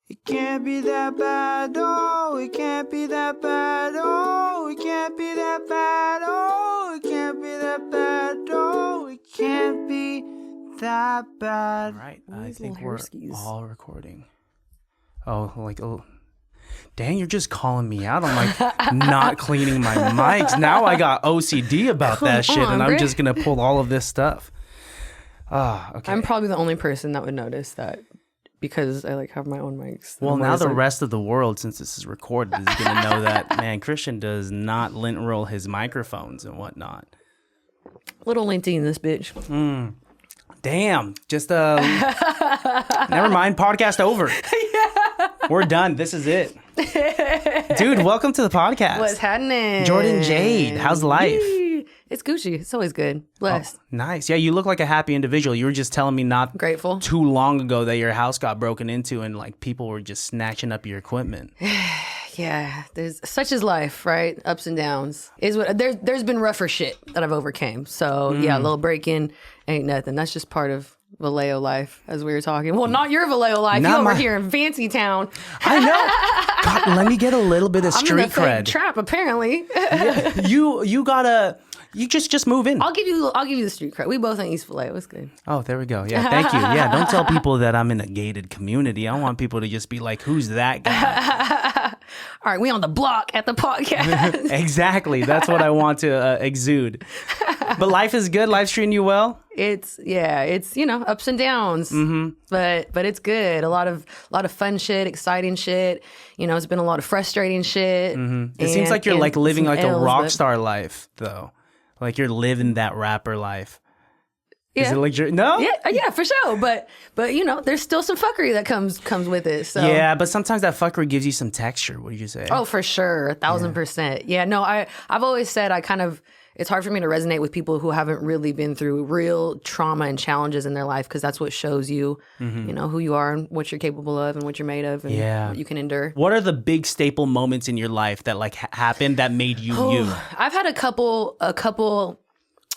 It can't be that bad, oh, it can't be that bad, oh, it can't be that bad, oh, it can't be that bad, oh, it can't be that bad. All right, I think we're all recording. Oh, like, oh, dang, you're just calling me out on like not cleaning my mics. Now I got OCD about that shit, and I'm just gonna pull all of this stuff. Okay. I'm probably the only person that would notice that because I like have my own mics. Well, now the rest of the world, since this is recorded, is gonna know that man, Christian does not lint roll his microphones and whatnot. Little linty in this bitch. Damn. Just never mind. Podcast over. Yeah. We're done. This is it. Dude, welcome to the podcast. What's happening? Jourdan, Jade. How's life? It's Gucci. It's always good. Blessed. Oh, nice. Yeah, you look like a happy individual. You were just telling me not grateful too long ago that your house got broken into and like people were just snatching up your equipment. Yeah, there's such is life, right? Ups and downs. Is what there's been rougher shit that I've overcame. So yeah, a little break-in ain't nothing. That's just part of Vallejo life, as we were talking. Well, not your Vallejo life. You over here in Fancy Town. I know. God, let me get a little bit of street cred. Trap, apparently. Yeah, you gotta. You just move in. I'll give you the street cred. We both in East Vallejo. It's good. Oh, there we go. Yeah, thank you. Yeah, don't tell people that I'm in a gated community. I don't want people to just be like, "Who's that guy?" All right, we on the block at the podcast. Exactly. That's what I want to exude. But life is good. Life's treating you well. It's ups and downs. Mm-hmm. But it's good. A lot of fun shit, exciting shit. It's been a lot of frustrating shit. Mm-hmm. It seems like you're like living like a rock star life, though. Like you're living that rapper life. Yeah. Is it like no? Yeah, for sure. But there's still some fuckery that comes with it. So yeah, but sometimes that fuckery gives you some texture. What do you say? Oh, for sure, 1,000%. Yeah, no, I've always said it's hard for me to resonate with people who haven't really been through real trauma and challenges in their life because that's what shows you, who you are and what you're capable of and what you're made of and what you can endure. What are the big staple moments in your life that like happened that made you you? I've had a couple.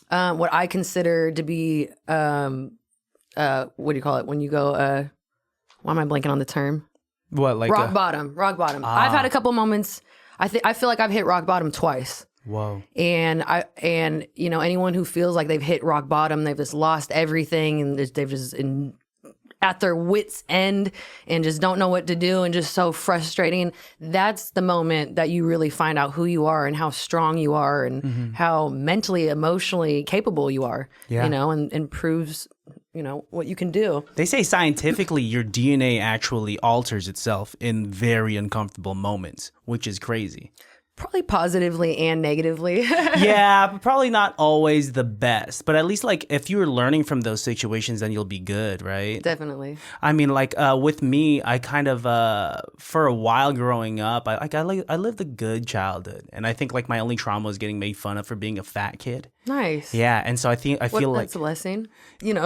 What I consider to be, what do you call it when you go? Why am I blanking on the term? What like rock bottom? I've had a couple moments. I feel like I've hit rock bottom twice. Whoa. And anyone who feels like they've hit rock bottom, they've just lost everything and they've just at their wits' end and just don't know what to do and just so frustrating. That's the moment that you really find out who you are and how strong you are and how mentally, emotionally capable you are, and proves, what you can do. They say scientifically your DNA actually alters itself in very uncomfortable moments, which is crazy. Probably positively and negatively. Yeah, probably not always the best. But at least, like, if you're learning from those situations, then you'll be good, right? Definitely. I mean, like, with me, I kind of, for a while growing up, I lived a good childhood. And I think, like, my only trauma was getting made fun of for being a fat kid. Nice. Yeah, and so I feel like... That's a blessing.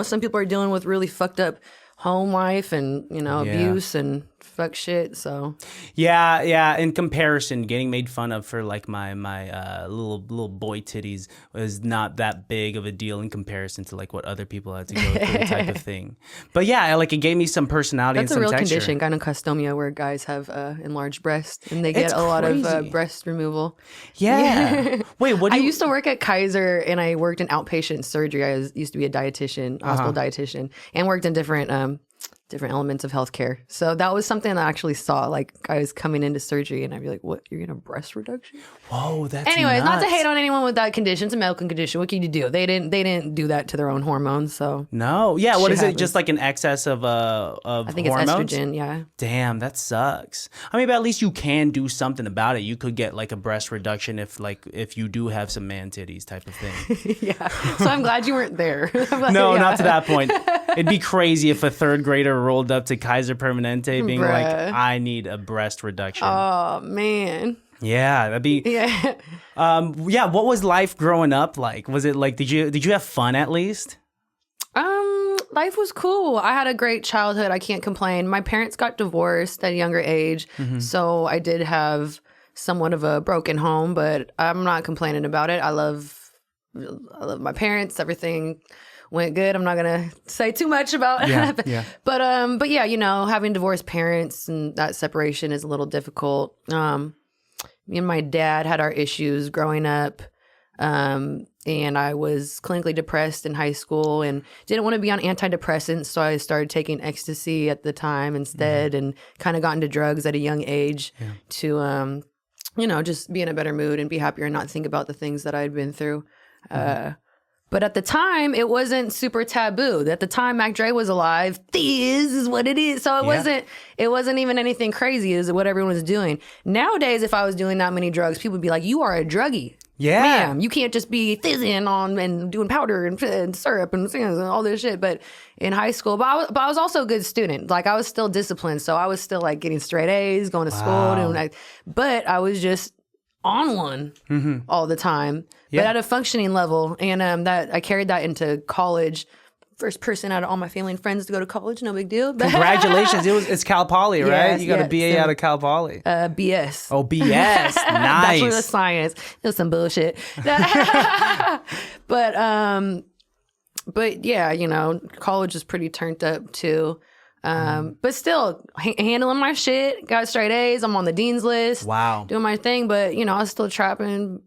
Some people are dealing with really fucked up home life and, abuse and fuck shit, so yeah in comparison, getting made fun of for like my little boy titties was not that big of a deal in comparison to like what other people had to go through type of thing. But yeah, like it gave me some personality. That's and some texture. Condition, gynecostomia, where guys have enlarged breasts and they get a lot of breast removal. Yeah. Wait, what? I used to work at Kaiser and I worked in outpatient surgery. I used to be a dietitian, hospital dietitian, and worked in different elements of healthcare. So that was something I actually saw, like guys coming into surgery and I'd be like, what, you're getting a breast reduction? Whoa, that's Anyways, nuts. not to hate on anyone with that condition. It's a medical condition. What can you do? They didn't do that to their own hormones, so. No. Yeah, what is it? Just like an excess of I think hormones? It's estrogen, yeah. Damn, that sucks. I mean, but at least you can do something about it. You could get like a breast reduction if you do have some man titties type of thing. Yeah. So I'm glad you weren't there. No, not to that point. It'd be crazy if a third grader rolled up to Kaiser Permanente being like, I need a breast reduction. Oh, man. Yeah, that'd be... Yeah. What was life growing up like? Was it like, did you have fun at least? Life was cool. I had a great childhood. I can't complain. My parents got divorced at a younger age, so I did have somewhat of a broken home, but I'm not complaining about it. I love my parents. Everything went good. I'm not gonna say too much about it. But yeah, you know, having divorced parents and that separation is a little difficult. Me and my dad had our issues growing up. And I was clinically depressed in high school and didn't want to be on antidepressants. So I started taking ecstasy at the time instead and kind of got into drugs at a young age to, you know, just be in a better mood and be happier and not think about the things that I'd been through. But at the time, it wasn't super taboo. At the time, Mac Dre was alive. Thizz is what it is. So it wasn't even anything crazy. It was what everyone was doing. Nowadays, if I was doing that many drugs, people would be like, you are a druggie. Yeah. Ma'am, you can't just be thizzing on and doing powder and syrup and all this shit. But in high school, but I was also a good student. Like I was still disciplined. So I was still like getting straight A's, going to school. But I was just on one all the time, but at a functioning level. And that I carried that into college. First person out of all my family and friends to go to college, no big deal. Congratulations. It's Cal Poly, right? Yes, you got a BA out of Cal Poly. BS. Oh, BS. Nice. Bachelor of Science. It was some bullshit. But yeah, you know, college is pretty turned up too. But still handling my shit, got straight A's. I'm on the dean's list. Wow. Doing my thing, but you know, I was still trapping,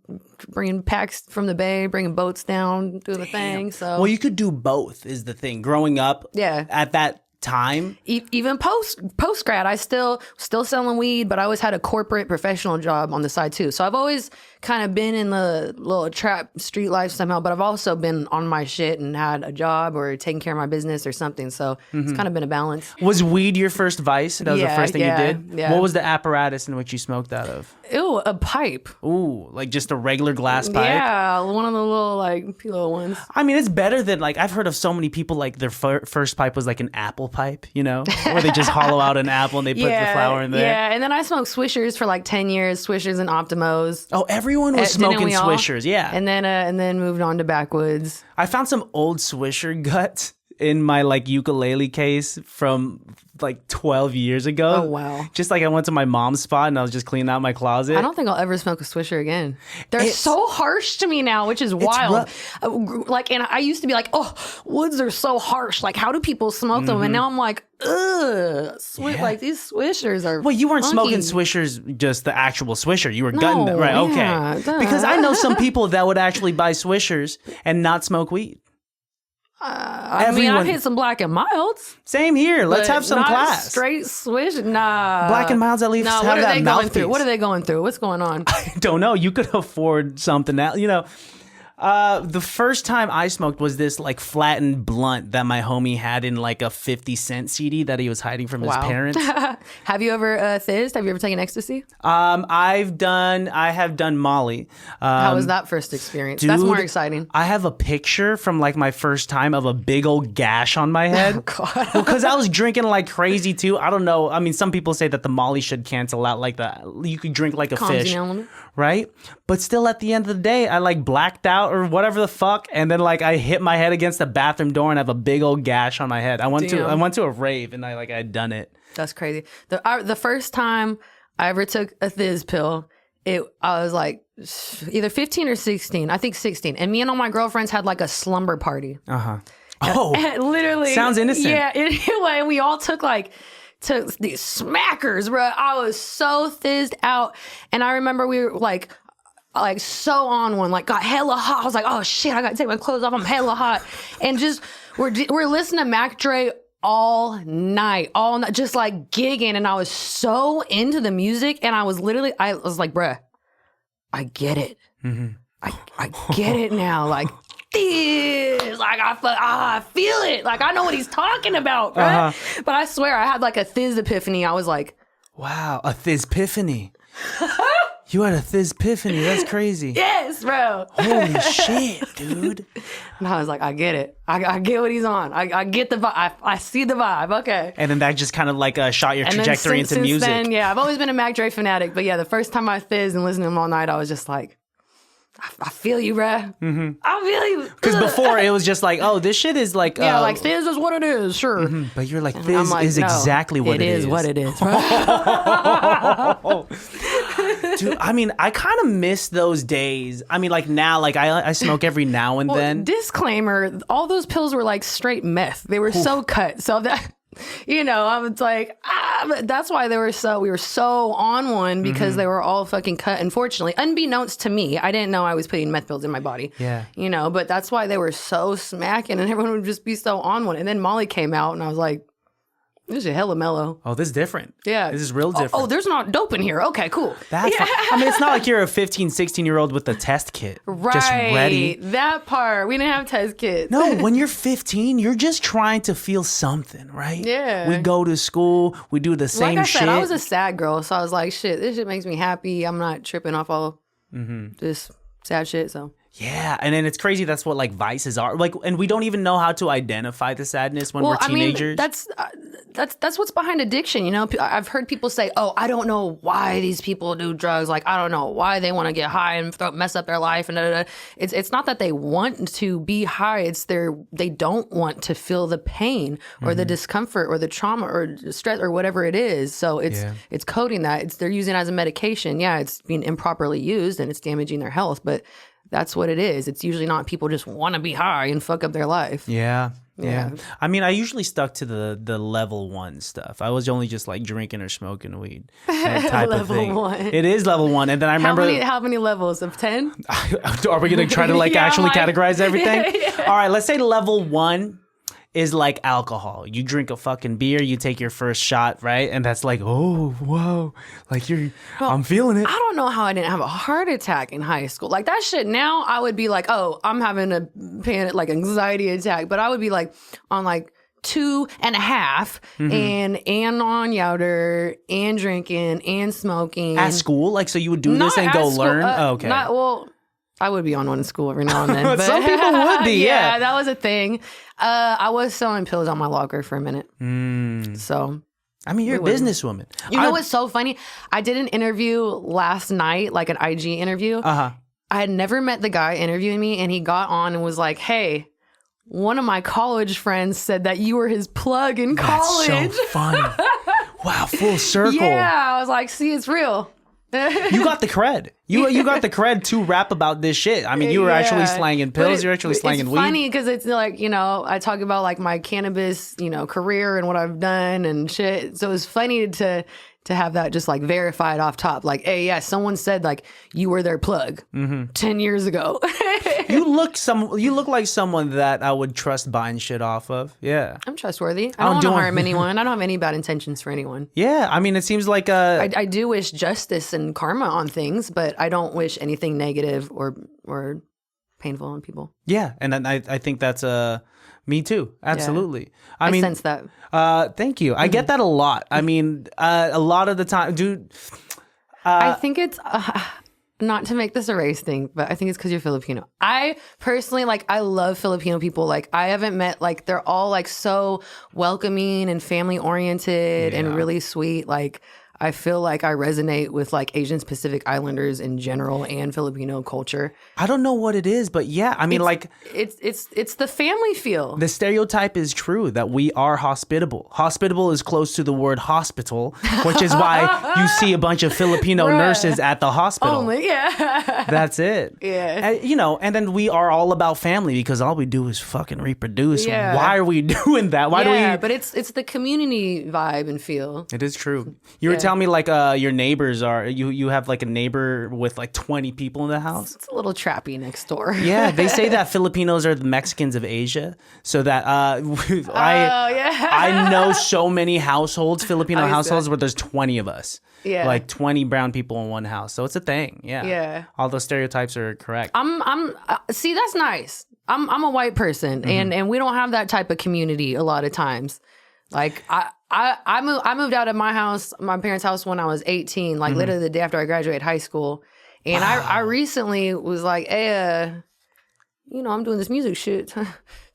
bringing packs from the bay, bringing boats down, doing the thing. So well, you could do both is the thing. Growing up at that time. Even post grad, I still selling weed, but I always had a corporate professional job on the side too. So I've always kind of been in the little trap street life somehow, but I've also been on my shit and had a job or taking care of my business or something. So it's kind of been a balance. Was weed your first vice? That was the first thing you did? Yeah. What was the apparatus in which you smoked out of? Ew, a pipe. Ooh, like just a regular glass pipe? Yeah, one of the little like pillow ones. I mean, it's better than like, I've heard of so many people like their first pipe was like an apple pipe, you know, where they just hollow out an apple and they put the flower in there. Yeah, and then I smoked swishers for like 10 years, swishers and Optimos. Oh, everyone was smoking swishers, yeah. And then moved on to backwoods. I found some old swisher guts in my like ukulele case from like 12 years ago. Oh, wow. Just like I went to my mom's spot and I was just cleaning out my closet. I don't think I'll ever smoke a swisher again. They're so harsh to me now, which is wild. Like, and I used to be like, oh, woods are so harsh. Like, how do people smoke them? And now I'm like, ugh, like these swishers are Well, you weren't funky. smoking swishers, just the actual swisher. You were gutting them. Right, yeah, okay. Because I know some people that would actually buy swishers and not smoke weed. I mean, I've hit some black and milds. Same here. Let's have some not class. Straight swish, nah. Black and milds at least have what are that they going mouthpiece. through? What are they going through? What's going on? I don't know. You could afford something else, you know. The first time I smoked was this like flattened blunt that my homie had in like a 50-cent CD that he was hiding from his parents. Have you ever thizzed? Have you ever taken ecstasy? I have done Molly. How was that first experience? That's more exciting. I have a picture from like my first time of a big old gash on my head. Oh, God. Because I was drinking like crazy too. I don't know. I mean, some people say that the Molly should cancel out like that. You could drink like a fish. Right? But still at the end of the day, I like blacked out or whatever the fuck. And then like I hit my head against the bathroom door and have a big old gash on my head. I went to a rave and I'd done it. That's crazy. The first time I ever took a Thizz pill, I was like either 15 or 16. I think 16. And me and all my girlfriends had like a slumber party. Uh-huh. Oh, literally. Sounds innocent. Yeah. And we all took these smackers, bro. I was so thizzed out. And I remember we were like so on one, like got hella hot. I was like, oh shit, I gotta take my clothes off. I'm hella hot. And just, we're listening to Mac Dre all night, just like gigging. And I was so into the music. And I was like, bruh, I get it. Mm-hmm. I get it now. Like, this, like I feel it. Like I know what he's talking about, right? Uh-huh. But I swear I had like a Thizz epiphany. I was like, wow, a Thizz epiphany. You had a Thizz epiphany. That's crazy. Yes, bro. Holy shit, dude. And I was like, I get it. I get what he's on. I get the vibe. I see the vibe. Okay. And then that just kind of like shot your trajectory into music. Then, yeah, I've always been a Mac Dre fanatic. But yeah, the first time I Thizz and listened to him all night, I was just like, I feel you, bruh. Mm-hmm. I feel you. Because before it was just like, oh, this shit is like... yeah, like Thizz is what it is, sure. Mm-hmm. But you're like, Thizz is exactly what it is. It is what it is. Dude, I mean, I kind of miss those days. I mean, like now, like I smoke every now and then. Disclaimer, all those pills were like straight meth. They were so cut. So that, I was like, but that's why we were so on one, because they were all fucking cut. Unfortunately, unbeknownst to me, I didn't know I was putting meth pills in my body. Yeah. But that's why they were so smacking, and everyone would just be so on one. And then Molly came out, and I was like, this is hella mellow. Oh, this is different. Yeah. This is real different. Oh, there's not dope in here. Okay, cool. That's fine. I mean, it's not like you're a 15, 16-year-old with the test kit. Right. Just ready. That part. We didn't have test kits. No, when you're 15, you're just trying to feel something, right? Yeah. We go to school. We do the same shit. Like I said, I was a sad girl, so I was like, shit, this shit makes me happy. I'm not tripping off all this sad shit, so. Yeah, and then it's crazy. That's what like vices are like, and we don't even know how to identify the sadness when we're teenagers. I mean, that's what's behind addiction. I've heard people say, "Oh, I don't know why these people do drugs. Like, I don't know why they want to get high and mess up their life." And it's not that they want to be high. It's they don't want to feel the pain or the discomfort or the trauma or stress or whatever it is. So it's coding that. They're using it as a medication. Yeah, it's being improperly used and it's damaging their health, but that's what it is. It's usually not people just want to be high and fuck up their life. Yeah. I mean, I usually stuck to the level 1 stuff. I was only just like drinking or smoking weed. That type of thing. Level 1. It is level 1. And then I remember. How many levels of 10? Are we going to try to actually categorize everything? Yeah. All right, let's say level 1 is like alcohol. You drink a fucking beer, you take your first shot, right? And that's like, oh, whoa. Like I'm feeling it. I don't know how I didn't have a heart attack in high school. Like that shit now, I would be like, oh, I'm having a panic, like anxiety attack. But I would be like on like 2.5 and on Youder and drinking and smoking. At school? Like, so you would do this and go learn? Okay. I would be on one in school every now and then. But some people would be, yeah. That was a thing. I was selling pills on my locker for a minute. So, I mean, you're a businesswoman. You know what's so funny? I did an interview last night, like an IG interview. I had never met the guy interviewing me, and he got on and was like, hey, one of my college friends said that you were his plug in college. That's so funny. Wow, full circle. Yeah, I was like, see, it's real. You got the cred. You got the cred to rap about this shit. I mean, you were actually slanging pills. You're actually slanging weed. It's funny because it's like, I talk about like my cannabis, career and what I've done and shit. So it's funny to have that just like verified off top. Like, hey, yeah, someone said like you were their plug 10 years ago. You look like someone that I would trust buying shit off of. Yeah. I'm trustworthy. I don't want to harm anyone. I don't have any bad intentions for anyone. Yeah. I mean, it seems like I do wish justice and karma on things, but I don't wish anything negative or painful on people. Yeah. And then I think that's me too. Absolutely. Yeah. I mean, sense that. Thank you. I get that a lot. I mean, a lot of the time, dude. I think it's not to make this a race thing, but I think it's because you're Filipino. I personally, I love Filipino people. Like, I haven't met, they're all, so welcoming and family oriented and really sweet. I feel like I resonate with Asian Pacific Islanders in general and Filipino culture. I don't know what it is, but yeah, I mean, it's the family feel. The stereotype is true that we are hospitable. Hospitable is close to the word hospital, which is why you see a bunch of Filipino nurses at the hospital. Only, yeah. That's it. Yeah. And then we are all about family because all we do is fucking reproduce. Yeah. Why are we doing that? Why do we? But it's the community vibe and feel. It is true. You were telling me your neighbors are you have a neighbor with 20 people in the house. It's a little trappy next door. Yeah, they say that Filipinos are the Mexicans of Asia, so that I know so many households, Filipino households, where there's 20 of us. Yeah, 20 brown people in one house. So it's a thing. Yeah, all those stereotypes are correct. See, that's nice. I'm a white person, and we don't have that type of community a lot of times. I moved out of my parents' house when I was 18, literally the day after I graduated high school. And I recently was like, hey, I'm doing this music shit.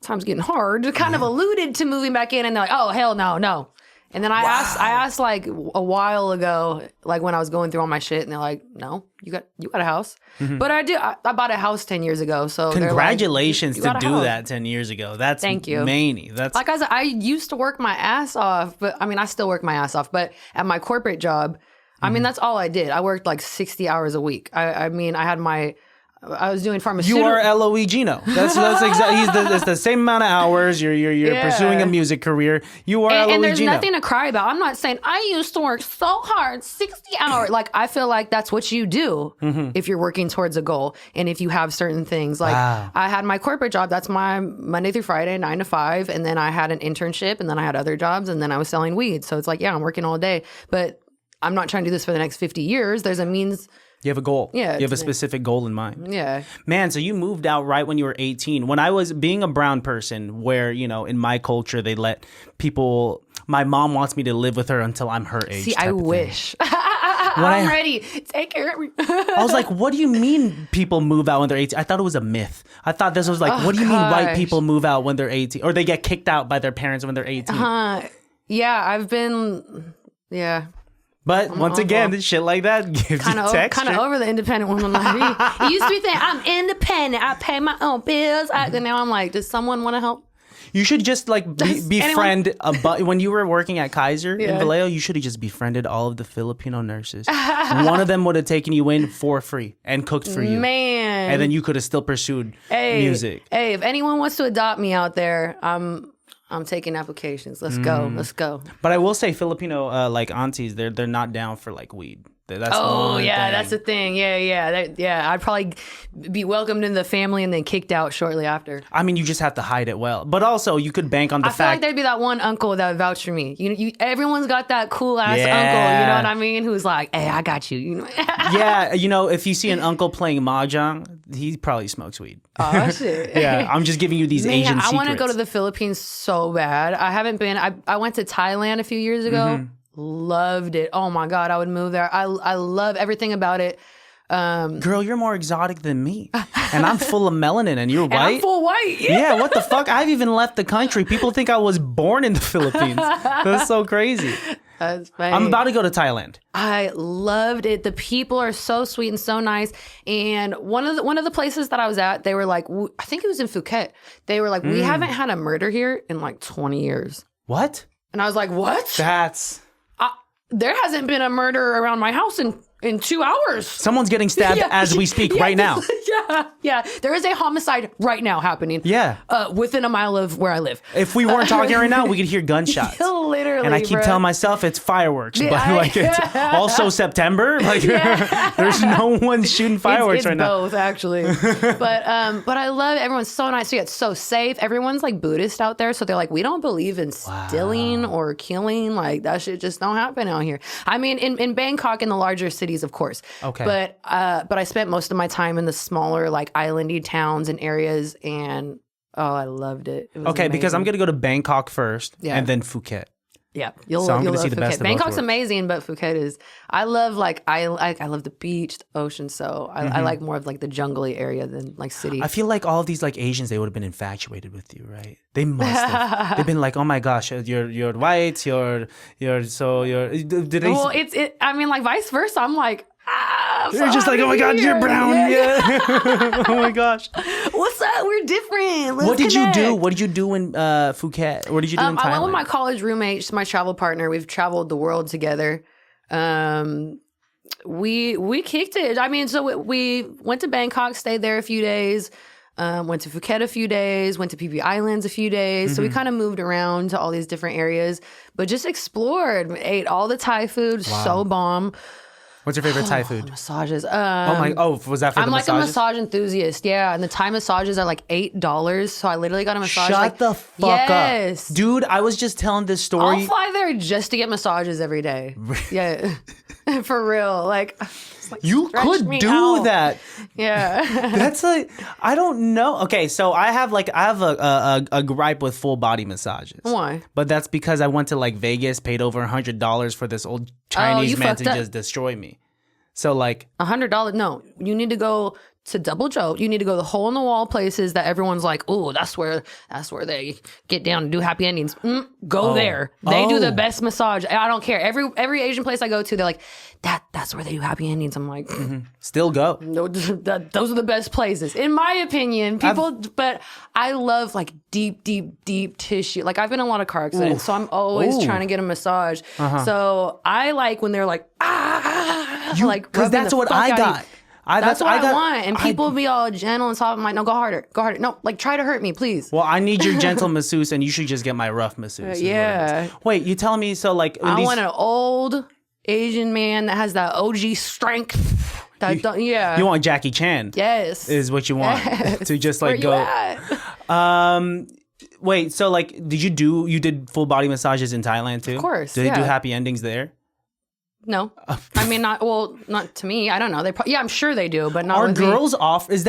Time's getting hard. Kind of alluded to moving back in, and they're like, oh, hell no. And then I asked a while ago, when I was going through all my shit, and they're like, no, you got a house. But I bought a house 10 years ago. So congratulations to do that 10 years ago. That's thank you. Many. That's like I said, I used to work my ass off, but I mean, I still work my ass off. But at my corporate job, I mean, that's all I did. I worked like 60 hours a week. I mean, I was doing pharmaceutical. You are Loe Gino. That's exactly. It's the same amount of hours. You're pursuing a music career. You are Loe Gino. And there's nothing to cry about. I'm not saying I used to work so hard, 60 hours. Like, I feel like that's what you do if you're working towards a goal and if you have certain things. Like, I had my corporate job. That's my Monday through Friday, 9 to 5. And then I had an internship, and then I had other jobs, and then I was selling weed. So it's like, yeah, I'm working all day, but I'm not trying to do this for the next 50 years. There's a means. You have a goal. Yeah. You have a specific goal in mind. Yeah. Man, so you moved out right when you were 18. When I was being a brown person, where, in my culture, they let people, my mom wants me to live with her until I'm her age. See, I wish. I'm ready. Take care of me. I was like, what do you mean people move out when they're 18? I thought it was a myth. I thought this was like, what do you mean white people move out when they're 18? Or they get kicked out by their parents when they're 18? Yeah. But once again, this shit like that gives you texture. Kind of over the independent woman like me. It used to be saying, I'm independent. I pay my own bills. And now I'm like, does someone want to help? You should just like befriend when you were working at Kaiser in Vallejo, you should have just befriended all of the Filipino nurses. One of them would have taken you in for free and cooked for you. Man. And then you could have still pursued music. Hey, if anyone wants to adopt me out there, I'm taking applications. Let's go. Let's go. But I will say Filipino like aunties, they're not down for like weed. That's that's the thing. Yeah. I'd probably be welcomed in the family and then kicked out shortly after. I mean, you just have to hide it well. But also, you could bank on the I feel like there'd be that one uncle that would vouch for me. Everyone's got that cool ass uncle. You know what I mean? Who's like, hey, I got you. Yeah, if you see an uncle playing mahjong, he probably smokes weed. Oh shit. Yeah, I'm just giving you these Asian secrets. I want to go to the Philippines so bad. I haven't been. I went to Thailand a few years ago. Loved it. Oh my God, I would move there. I love everything about it. Girl, you're more exotic than me. And I'm full of melanin and you're white. And I'm full white. Yeah, what the fuck? I've even left the country. People think I was born in the Philippines. That's so crazy. That's funny. I'm about to go to Thailand. I loved it. The people are so sweet and so nice. And one of the places that I was at, they were like, I think it was in Phuket. They were like, we haven't had a murder here in like 20 years. What? And I was like, what? There hasn't been a murder around my house in 2 hours. Someone's getting stabbed as we speak right now. Yeah. There is a homicide right now happening. Yeah. Within a mile of where I live. If we weren't talking right now, we could hear gunshots. Literally, and I keep telling myself it's fireworks, but it's also September. Like there's no one shooting fireworks right now. It's both, actually. But I love it. Everyone's so nice. So it's so safe. Everyone's like Buddhist out there, so they're like, we don't believe in stealing or killing. Like that shit just don't happen out here. I mean, in Bangkok, in the larger cities, of course. Okay. But I spent most of my time in the smaller, like islandy towns and areas, and I loved it. It was amazing. Because I'm gonna go to Bangkok first, and then Phuket. Yeah, you'll see the Phuket. best of Bangkok's both amazing, but Phuket is. I love the beach, the ocean. So I like more of like the jungly area than like city. I feel like all of these like Asians, they would have been infatuated with you, right? They must have. They've been like, oh my gosh, you're white, you're. Did they? Well, I mean, like vice versa. I'm like. You're just like, oh my God, you're brown. Yeah. Oh my gosh. What's up? We're different. What did you do? What did you do in Phuket? What did you do in Thailand? I went with my college roommate. She's my travel partner. We've traveled the world together. We kicked it. I mean, so we went to Bangkok, stayed there a few days. Went to Phuket a few days, went to PB Islands a few days. So we kind of moved around to all these different areas, but just explored, ate all the Thai food, so bomb. What's your favorite Thai food? Massages. Was that for the massages? I'm like a massage enthusiast, yeah. And the Thai massages are like $8, so I literally got a massage. Shut the fuck up. Dude, I was just telling this story. I'll fly there just to get massages every day. Yeah. For real. Like you could do that. Yeah. That's like, I don't know. Okay, so I have a gripe with full body massages. Why? But that's because I went to like Vegas, paid over $100 for this old Chinese man to just destroy me. So like $100. No, you need to go to Double Joe. You need to go to the hole in the wall places that everyone's like, oh, that's where they get down and do happy endings. Go there. They do the best massage. I don't care. Every Asian place I go to, they're like, that's where they do happy endings. I'm like, still go. No, those are the best places, in my opinion. But I love like deep tissue. Like I've been in a lot of car accidents, so I'm always trying to get a massage. So I like when they're like, like because that's what I got. That's what I want. And people be all gentle and soft. I'm like, no, go harder. Go harder. No, like, try to hurt me, please. Well, I need your gentle masseuse, and you should just get my rough masseuse. Yeah. Wait, you telling me, so like... I want an old Asian man that has that OG strength. You want Jackie Chan. Yes. Is what you want. Yes. To just like Where go... Wait, so like, you did full body massages in Thailand too? Of course, Did they do happy endings there? No, I mean not to me. I don't know. I'm sure they do, but not. Are with girls me.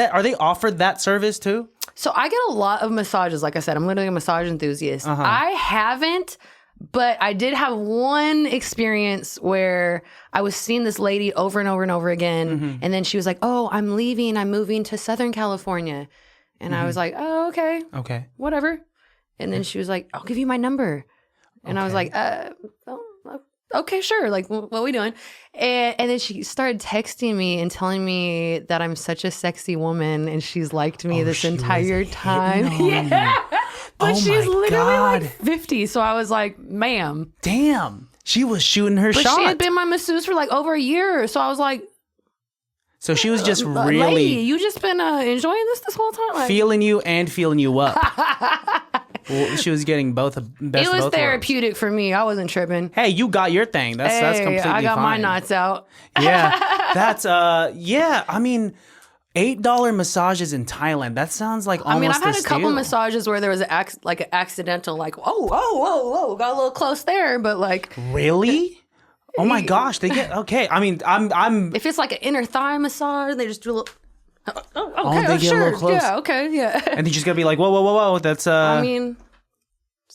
are they offered that service too? So I get a lot of massages. Like I said, I'm literally a massage enthusiast. I haven't, but I did have one experience where I was seeing this lady over and over and over again, and then she was like, "Oh, I'm leaving. I'm moving to Southern California," and I was like, "Oh, okay, whatever." And then she was like, "I'll give you my number," and I was like, okay, sure. Like, what are we doing? And then she started texting me and telling me that I'm such a sexy woman and she's liked me this entire time. Yeah. But she's literally like 50. So I was like, ma'am. Damn. She was shooting her shot. But she had been my masseuse for like over a year. So I was like. So she was just really. Lady, you just been enjoying this whole time? Like, feeling you and feeling you up. Well, she was getting both best of both worlds. It was therapeutic for me. I wasn't tripping. Hey, you got your thing. That's completely fine. I got my knots out. Yeah, that's yeah. I mean, $8 massages in Thailand. That sounds like almost. I mean, I've had a couple massages where there was an accidental, like, whoa, got a little close there, but like, really. Oh my gosh, they get okay. I mean, I'm. If it's like an inner thigh massage, they just do a little. They get a little close. Yeah, okay, yeah. And you just gotta be like, whoa. That's I mean,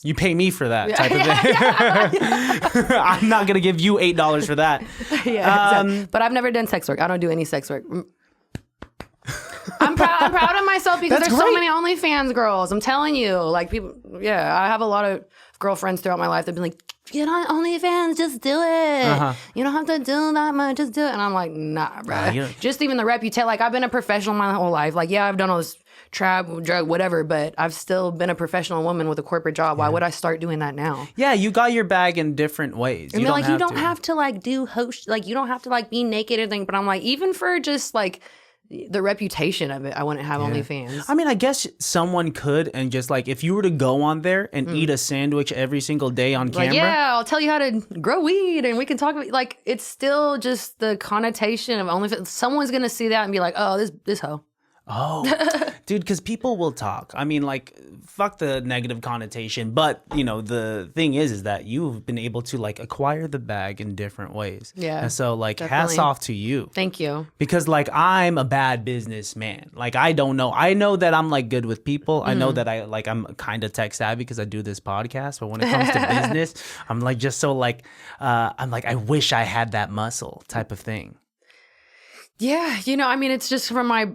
you pay me for that type of thing. I'm not gonna give you $8 for that. Yeah, but I've never done sex work. I don't do any sex work. I'm proud of myself because there's so many OnlyFans girls. I'm telling you, like people. Yeah, I have a lot of girlfriends throughout my life that've been like, get on OnlyFans, just do it. You don't have to do that much, just do it. And I'm like, nah, bro. Just even the reputation. Like, I've been a professional my whole life. Like, yeah, I've done all this trap, drug, whatever, but I've still been a professional woman with a corporate job. Why would I start doing that now? Yeah, you got your bag in different ways. You don't have to like do host, like you don't have to like be naked or anything. But I'm like, even for just like the reputation of it, I wouldn't have OnlyFans. I mean, I guess someone could, and just like if you were to go on there and eat a sandwich every single day on camera. Like, yeah, I'll tell you how to grow weed and we can talk about, like, it's still just the connotation of OnlyFans. Someone's gonna see that and be like, oh, this hoe. Oh, dude, because people will talk. I mean, like, fuck the negative connotation. But, you know, the thing is that you've been able to, like, acquire the bag in different ways. Yeah. And so, like, hats off to you. Thank you. Because, like, I'm a bad businessman. Like, I don't know. I know that I'm, like, good with people. I know that I'm kind of tech savvy because I do this podcast. But when it comes to business, I'm, like, just so, like, I'm like, I wish I had that muscle type of thing. Yeah. You know, I mean, it's just from my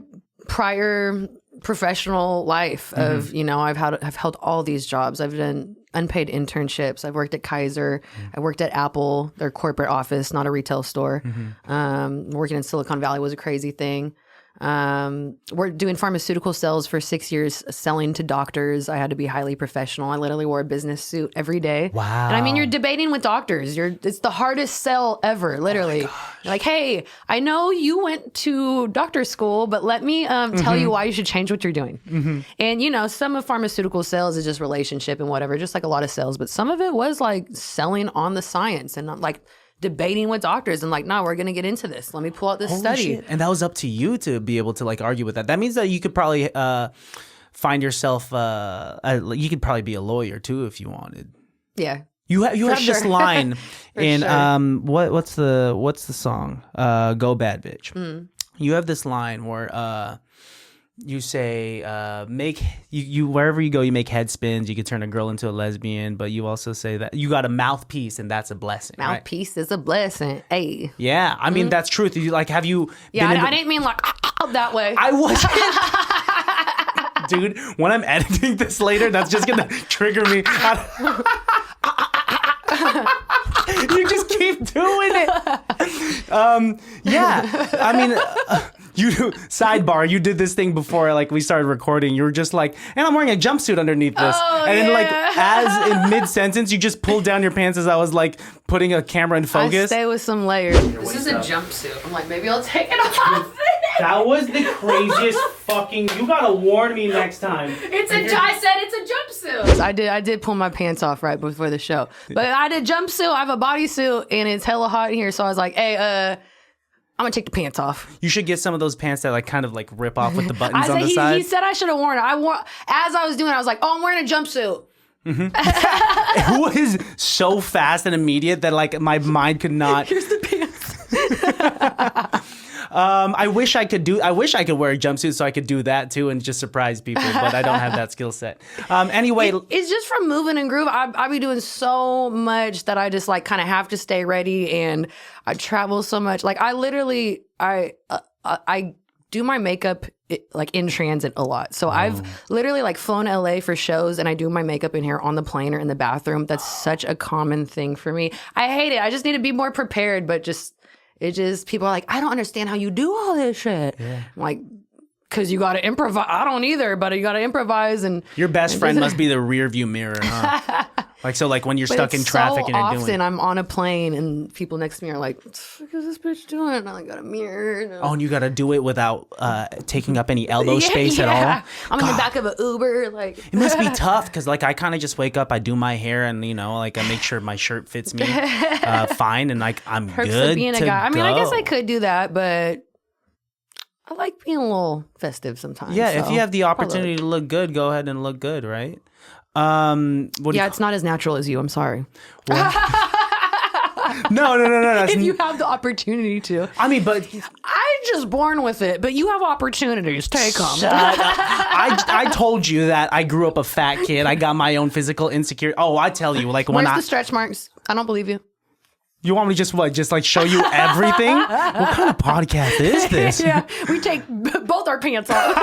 prior professional life of, you know, I've held all these jobs. I've done unpaid internships. I've worked at Kaiser. I worked at Apple, their corporate office, not a retail store. Working in Silicon Valley was a crazy thing. We're doing pharmaceutical sales for 6 years, selling to doctors. I had to be highly professional. I literally wore a business suit every day. Wow. And I mean, you're debating with doctors. It's the hardest sell ever, literally. You're like, hey, I know you went to doctor school, but let me tell you why you should change what you're doing. And, you know, some of pharmaceutical sales is just relationship and whatever, just like a lot of sales. But some of it was like selling on the science and not like debating with doctors and like, no, we're going to get into this. Let me pull out this study. Shit. And that was up to you to be able to like argue with that. That means that you could probably find yourself, you could probably be a lawyer too if you wanted. Yeah. You have this line in, what's the song? Go Bad Bitch. You have this line where, you say, you wherever you go, you make head spins. You could turn a girl into a lesbian, but you also say that you got a mouthpiece and that's a blessing. Mouthpiece is a blessing. Hey. Yeah, I mean that's truth. You like, have you? Yeah, I didn't mean like that way. I was. Dude, when I'm editing this later, that's just gonna trigger me. You just keep doing it. Yeah. I mean, you sidebar. You did this thing before, like we started recording. You were just like, and I'm wearing a jumpsuit underneath this. Oh, and then, like, yeah. as in mid sentence, you just pulled down your pants as I was like putting a camera in I focus. stay with some layers. This is a jumpsuit. I'm like, maybe I'll take it off. That was the craziest fucking. You gotta warn me next time. I said it's a jumpsuit. I did pull my pants off right before the show, but I did jumpsuit. I have a bodysuit, and it's hella hot in here. So I was like, hey, I'm gonna take the pants off. You should get some of those pants that like kind of like rip off with the I buttons said on the side. he said I should have worn it. As I was doing it, I was like, oh, I'm wearing a jumpsuit. It was so fast and immediate that like my mind could not. Here's the pants. I wish I could wear a jumpsuit so I could do that too and just surprise people, but I don't have that skill set. Anyway, it's just from moving and groove. I be doing so much that I just like kind of have to stay ready, and I travel so much. Like I literally, I do my makeup like in transit a lot. So I've literally like flown to LA for shows, and I do my makeup in here on the plane or in the bathroom. That's such a common thing for me. I hate it. I just need to be more prepared, but people are like, I don't understand how you do all this shit. Yeah. I'm like, because you got to improvise. I don't either, but you got to imprise. And your best friend must be the rear view mirror, huh? Like when you're stuck in traffic and you're doing. I'm on a plane and people next to me are like, what the fuck is this bitch doing? And I got a mirror. Oh, and you got to do it without taking up any elbow space at all? I'm in the back of an Uber. Like it must be tough because like I kind of just wake up, I do my hair, and like I make sure my shirt fits me fine, and like I'm Perks good of being to a guy. I mean, go. I guess I could do that, but I like being a little festive sometimes. Yeah, so if you have the opportunity to look good, go ahead and look good, right? It's not as natural as you. I'm sorry. No. If you have the opportunity to. I mean, but I'm just born with it, but you have opportunities. Take them. I told you that I grew up a fat kid. I got my own physical insecurity. Oh, I tell you, like when Where's the stretch marks? I don't believe you. You want me to just like show you everything? What kind of podcast is this? Yeah, we take both our pants off.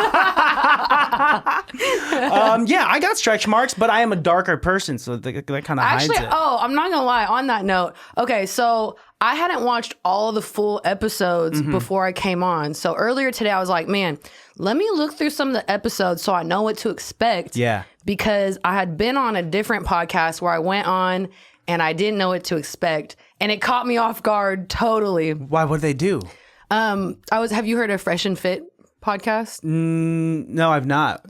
Yeah, I got stretch marks, but I am a darker person, so that kind of hides it. Oh, I'm not gonna lie. On that note, okay, so I hadn't watched all of the full episodes before I came on. So earlier today, I was like, man, let me look through some of the episodes so I know what to expect. Yeah, because I had been on a different podcast where I went on and I didn't know what to expect. And it caught me off guard totally. Why? What did they do? Have you heard of Fresh and Fit podcast? No, I've not.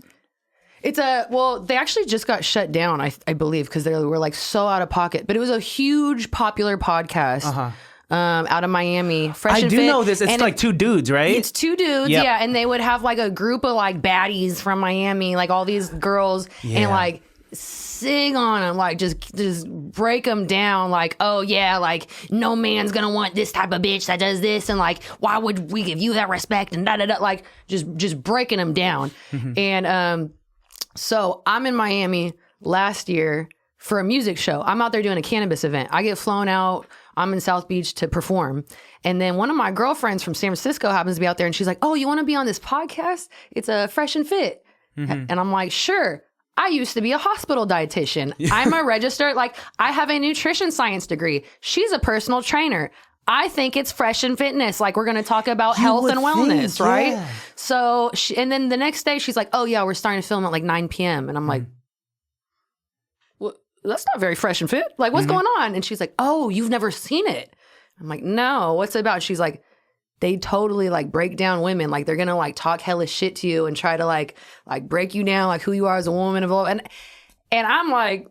They actually just got shut down, I believe, because they were like so out of pocket. But it was a huge popular podcast out of Miami. Fresh and Fit. I do know this. It's like two dudes, right? It's two dudes, yeah. And they would have like a group of like baddies from Miami, like all these girls, and like sing on them, like just break them down, like, oh yeah, like no man's gonna want this type of bitch that does this, and like why would we give you that respect, and da da da, like just breaking them down. And so I'm in Miami last year for a music show. I'm out there doing a cannabis event. I get flown out. I'm in South Beach to perform. And then one of my girlfriends from San Francisco happens to be out there, and she's like, oh, you want to be on this podcast? It's a Fresh and Fit. And I'm like, sure. I used to be a hospital dietitian. I'm a registered, like, I have a nutrition science degree. She's a personal trainer. I think it's fresh and fitness. Like, we're going to talk about health and wellness, right? Yeah. So, and then the next day, she's like, oh, yeah, we're starting to film at like 9 p.m. And I'm like, well, that's not very fresh and fit. Like, what's going on? And she's like, oh, you've never seen it. I'm like, no, what's it about? She's like, they totally like break down women. Like they're going to like talk hella shit to you and try to like break you down, like who you are as a woman. And I'm like,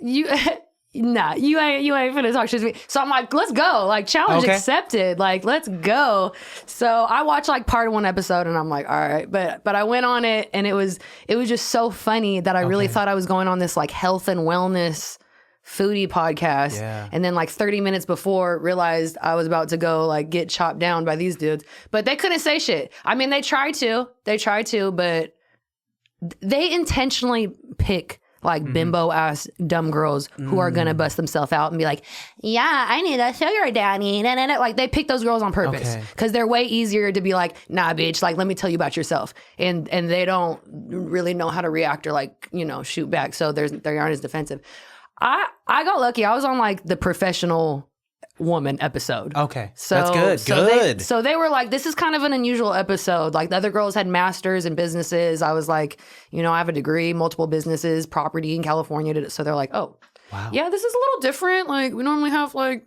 you ain't finna talk shit to me. So I'm like, let's go. Like challenge accepted. Like, let's go. So I watched like part of one episode and I'm like, all right. But I went on it and it was just so funny that I really thought I was going on this like health and wellness foodie podcast. Yeah. And then like 30 minutes before realized I was about to go like get chopped down by these dudes, but they couldn't say shit. I mean, they tried to, but they intentionally pick like bimbo ass dumb girls who are gonna bust themselves out and be like, yeah, I need a sugar daddy. Like they pick those girls on purpose because they're way easier to be like, nah, bitch, like let me tell you about yourself. And they don't really know how to react or like, shoot back. So they aren't as defensive. I got lucky. I was on like the professional woman episode. Okay. So that's good. Good. So they were like, this is kind of an unusual episode. Like the other girls had masters in businesses. I was like, I have a degree, multiple businesses, property in California. So they're like, oh, wow. Yeah, this is a little different. Like we normally have like,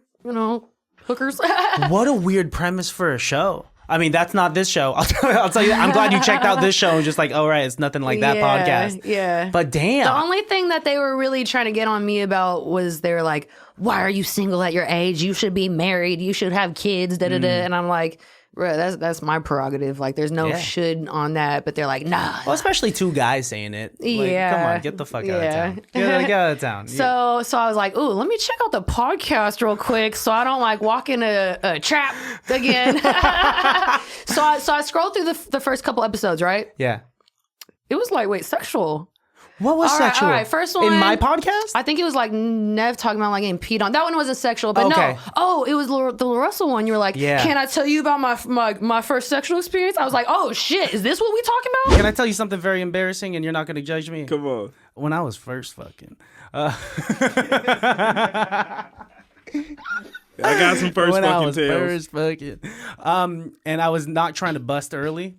hookers. What a weird premise for a show. I mean, that's not this show. I'll tell you. I'm glad you checked out this show and just like, oh, right, it's nothing like that podcast. Yeah. But damn. The only thing that they were really trying to get on me about was they're like, why are you single at your age? You should be married. You should have kids. Da da da. And I'm like, bro, that's my prerogative. Like, there's no should on that. But they're like, nah. Well, especially two guys saying it. Like, come on, get the fuck out of town. Get out of town. So I was like, ooh, let me check out the podcast real quick so I don't like walk in a trap again. So I scrolled through the first couple episodes, right? Yeah. It was lightweight sexual. What was sexual? All right, first one. In my podcast? I think it was like Nev talking about like getting peed on. That one wasn't sexual, but okay. No. Oh, it was the Russell one. You were like, can I tell you about my first sexual experience? I was like, oh shit, is this what we talking about? Can I tell you something very embarrassing and you're not going to judge me? Come on. When I was first fucking. I got some first when fucking I was tales. First fucking. And I was not trying to bust early.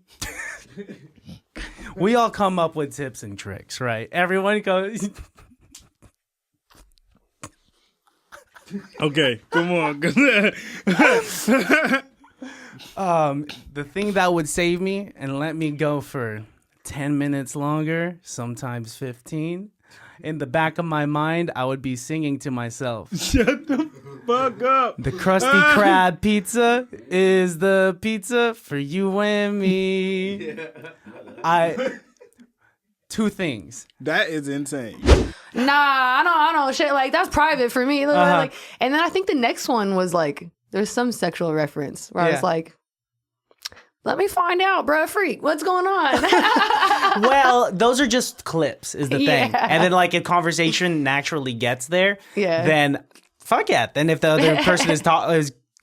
We all come up with tips and tricks, right? Everyone goes. Okay, come on. The thing that would save me and let me go for 10 minutes longer, sometimes 15. In the back of my mind, I would be singing to myself. Shut the fuck up. The Krusty Krab pizza is the pizza for you and me. Two things. That is insane. Nah, I don't shit like that's private for me. Like, and then I think the next one was like there's some sexual reference where I was like, let me find out, bro, freak, what's going on? Well, those are just clips, is the thing. And then like if conversation naturally gets there, then fuck yeah. Then if the other person is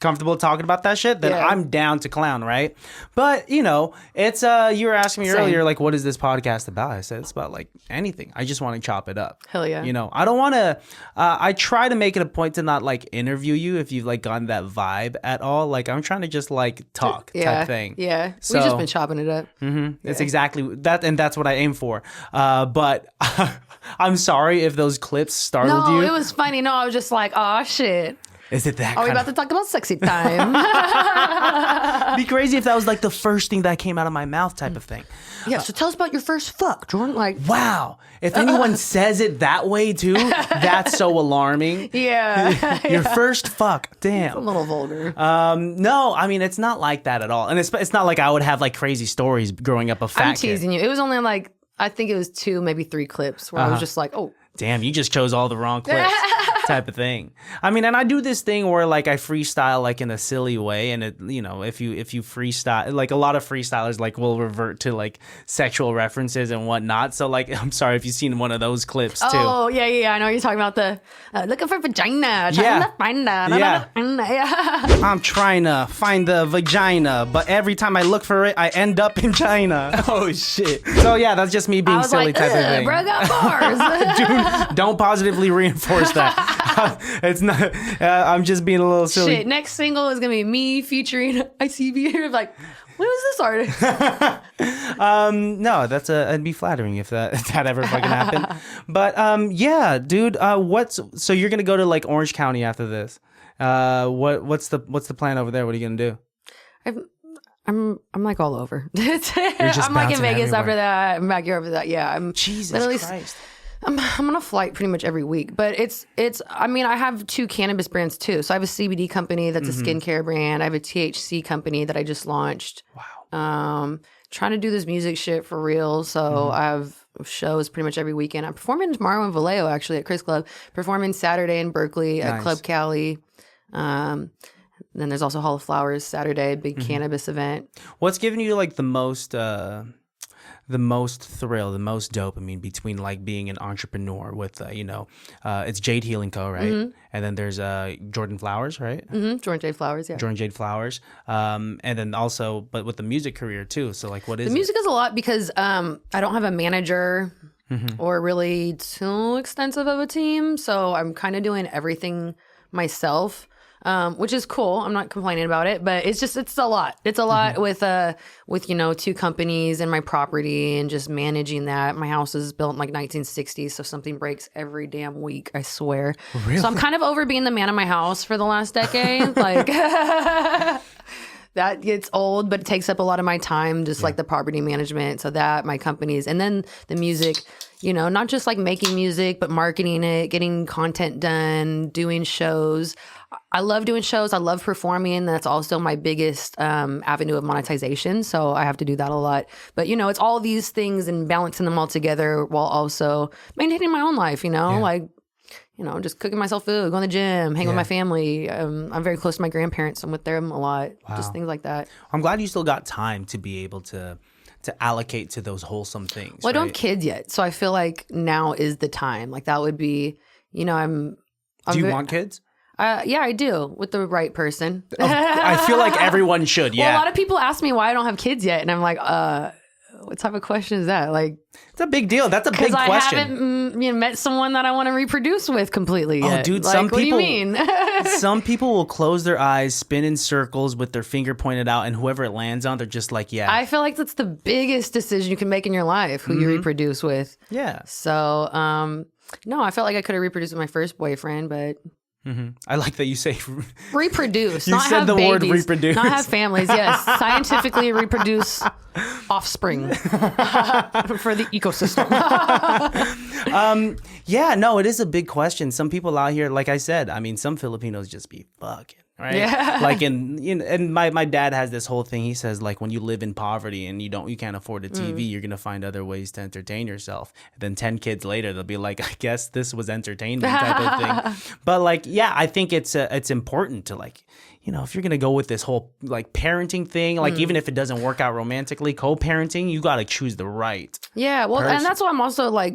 comfortable talking about that shit, then I'm down to clown, right? But it's you were asking me earlier, like, what is this podcast about? I said it's about like anything. I just want to chop it up. Hell yeah. I don't want to. I try to make it a point to not like interview you if you've like gotten that vibe at all. Like I'm trying to just like talk type thing. Yeah, so, we've just been chopping it up. It's exactly that, and that's what I aim for. But I'm sorry if those clips startled you. No, it was funny. No, I was just like, oh shit. Is it that? Are we about to talk about sexy time? It'd be crazy if that was like the first thing that came out of my mouth type of thing. Yeah, so tell us about your first fuck, Jourdan. Like, wow. If anyone says it that way too, that's so alarming. Yeah. Your first fuck. Damn. It's a little vulgar. No, I mean, it's not like that at all. And it's not like I would have like crazy stories growing up a fat I'm teasing you. It was only like, I think it was 2, maybe 3 clips where I was just like, oh. Damn, you just chose all the wrong clips type of thing. I mean, and I do this thing where like I freestyle like in a silly way, and it, if you freestyle, like a lot of freestylers like will revert to like sexual references and whatnot. So like, I'm sorry if you've seen one of those clips too. Oh yeah, I know you're talking about the looking for vagina, trying to find that. Yeah. I'm trying to find the vagina, but every time I look for it, I end up in China. Oh shit. So yeah, that's just me being silly like, type of thing. Bro, got bars. Dude, don't positively reinforce that. It's not. I'm just being a little silly. Shit, next single is gonna be me featuring ICB. Like, when was this artist? No, it'd be flattering if that ever fucking happened. But yeah, dude. So you're gonna go to like Orange County after this? What's the plan over there? What are you gonna do? I'm like all over. I'm like in Vegas after that. I'm back here after that. Yeah, I'm Jesus Christ. I'm on a flight pretty much every week, but it's. I mean, I have 2 cannabis brands too. So I have a CBD company that's a skincare brand. I have a THC company that I just launched. Wow. Trying to do this music shit for real. So I have shows pretty much every weekend. I'm performing tomorrow in Vallejo, actually at Chris Club. Performing Saturday in Berkeley at Club Cali. Then there's also Hall of Flowers Saturday, big cannabis event. What's giving you like the most thrill, the most dopamine between like being an entrepreneur with, it's Jade Healing Co., right? And then there's Jourdan Flowers, right? Jourdan Jade Flowers, yeah. Jourdan Jade Flowers. And then also, but with the music career too. So like, what is the music is a lot because I don't have a manager. or really too extensive of a team. So I'm kind of doing everything myself, which is cool. I'm not complaining about it, but it's a lot. It's a lot with 2 companies and my property and just managing that. My house is built in like 1960s, so something breaks every damn week, I swear. Really? So I'm kind of over being the man of my house for the last decade. Like that gets old, but it takes up a lot of my time, just like the property management. So that, my companies, and then the music, not just like making music, but marketing it, getting content done, doing shows. I love doing shows. I love performing. That's also my biggest avenue of monetization. So I have to do that a lot. But, it's all these things and balancing them all together while also maintaining my own life, just cooking myself food, going to the gym, hang with my family. I'm very close to my grandparents. I'm with them a lot, just things like that. I'm glad you still got time to be able to allocate to those wholesome things. Well, I don't have kids yet. So I feel like now is the time. Like that would be, Do you want kids? Yeah, I do, with the right person. I feel like everyone should, Well, a lot of people ask me why I don't have kids yet. And I'm like, what type of question is that? Like, it's a big deal. That's a big question. Because I haven't met someone that I want to reproduce with completely yet. Oh, dude, like, some people. What do you mean? Some people will close their eyes, spin in circles with their finger pointed out, and whoever it lands on, they're just like, yeah. I feel like that's the biggest decision you can make in your life, who you reproduce with. Yeah. So, no, I felt like I could have reproduced with my first boyfriend, but. I like that you say reproduce. You not said have the babies, word reproduce. Not have families. Yes, scientifically reproduce offspring for the ecosystem. Yeah, no, it is a big question. Some people out here, like I said, some Filipinos just be fucking. Right. Yeah. Like and my dad has this whole thing. He says like when you live in poverty and you can't afford a TV, you're gonna find other ways to entertain yourself. And then 10 kids later, they'll be like, I guess this was entertainment type of thing. But like, yeah, I think it's important to like, if you're gonna go with this whole like parenting thing, like even if it doesn't work out romantically, co-parenting, you gotta choose the right. Yeah. Well, person. And that's why I'm also like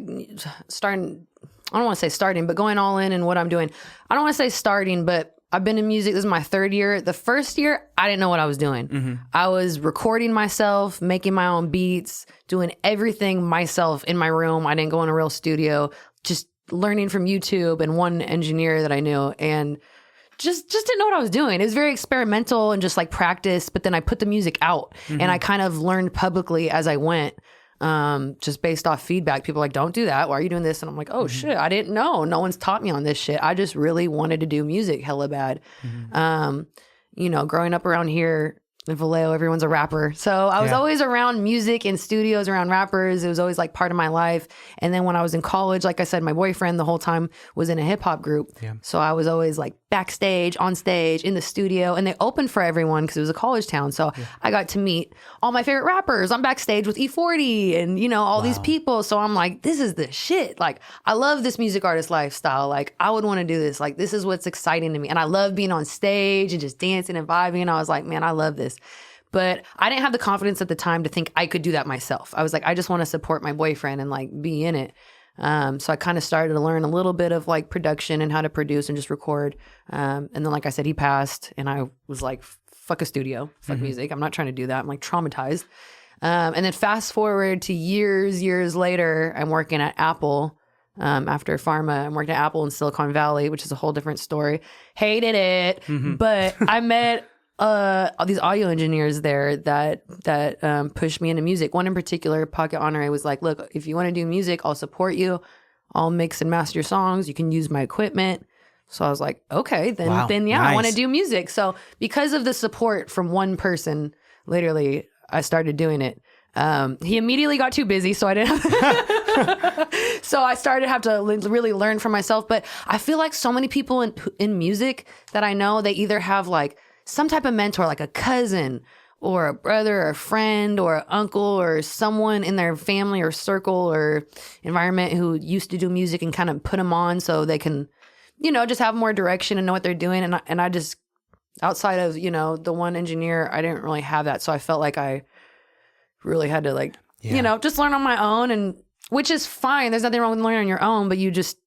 starting. I don't want to say starting, but going all in what I'm doing. I don't want to say starting, but I've been in music. This is my 3rd year. The first year, I didn't know what I was doing. I was recording myself, making my own beats, doing everything myself in my room. I didn't go in a real studio, just learning from YouTube and one engineer that I knew, and just didn't know what I was doing. It was very experimental and just like practice, but then I put the music out and I kind of learned publicly as I went. Just based off feedback. People are like, don't do that. Why are you doing this? And I'm like, oh shit, I didn't know. No one's taught me on this shit. I just really wanted to do music hella bad. Growing up around here in Vallejo, everyone's a rapper. So I was always around music and studios, around rappers. It was always like part of my life. And then when I was in college, like I said, my boyfriend the whole time was in a hip hop group. Yeah. So I was always like backstage, on stage, in the studio, and they opened for everyone because it was a college town. So I got to meet all my favorite rappers. I'm backstage with E40 and, all these people. So I'm like, this is the shit. Like, I love this music artist lifestyle. Like, I would want to do this. Like, this is what's exciting to me. And I love being on stage and just dancing and vibing. And I was like, man, I love this. But I didn't have the confidence at the time to think I could do that myself. I was like, I just want to support my boyfriend and like be in it. So I kind of started to learn a little bit of like production and how to produce and just record. And then, like I said, he passed and I was like, fuck a studio, fuck music. I'm not trying to do that. I'm like traumatized. And then fast forward to years later, I'm working at Apple. After pharma, I'm working at Apple in Silicon Valley, which is a whole different story. Hated it. But I met all these audio engineers there that pushed me into music. One in particular, Pocket Honore, was like, look, if you want to do music, I'll support you. I'll mix and master your songs. You can use my equipment. So I was like, okay, then yeah, nice. I want to do music. So because of the support from one person, literally, I started doing it. He immediately got too busy, so I didn't so I started to have to really learn for myself. But I feel like so many people in music that I know, they either have like some type of mentor, like a cousin or a brother or a friend or an uncle or someone in their family or circle or environment who used to do music and kind of put them on so they can, just have more direction and know what they're doing. And I just, outside of, the one engineer, I didn't really have that. So I felt like I really had to just learn on my own, and which is fine. There's nothing wrong with learning on your own, but you just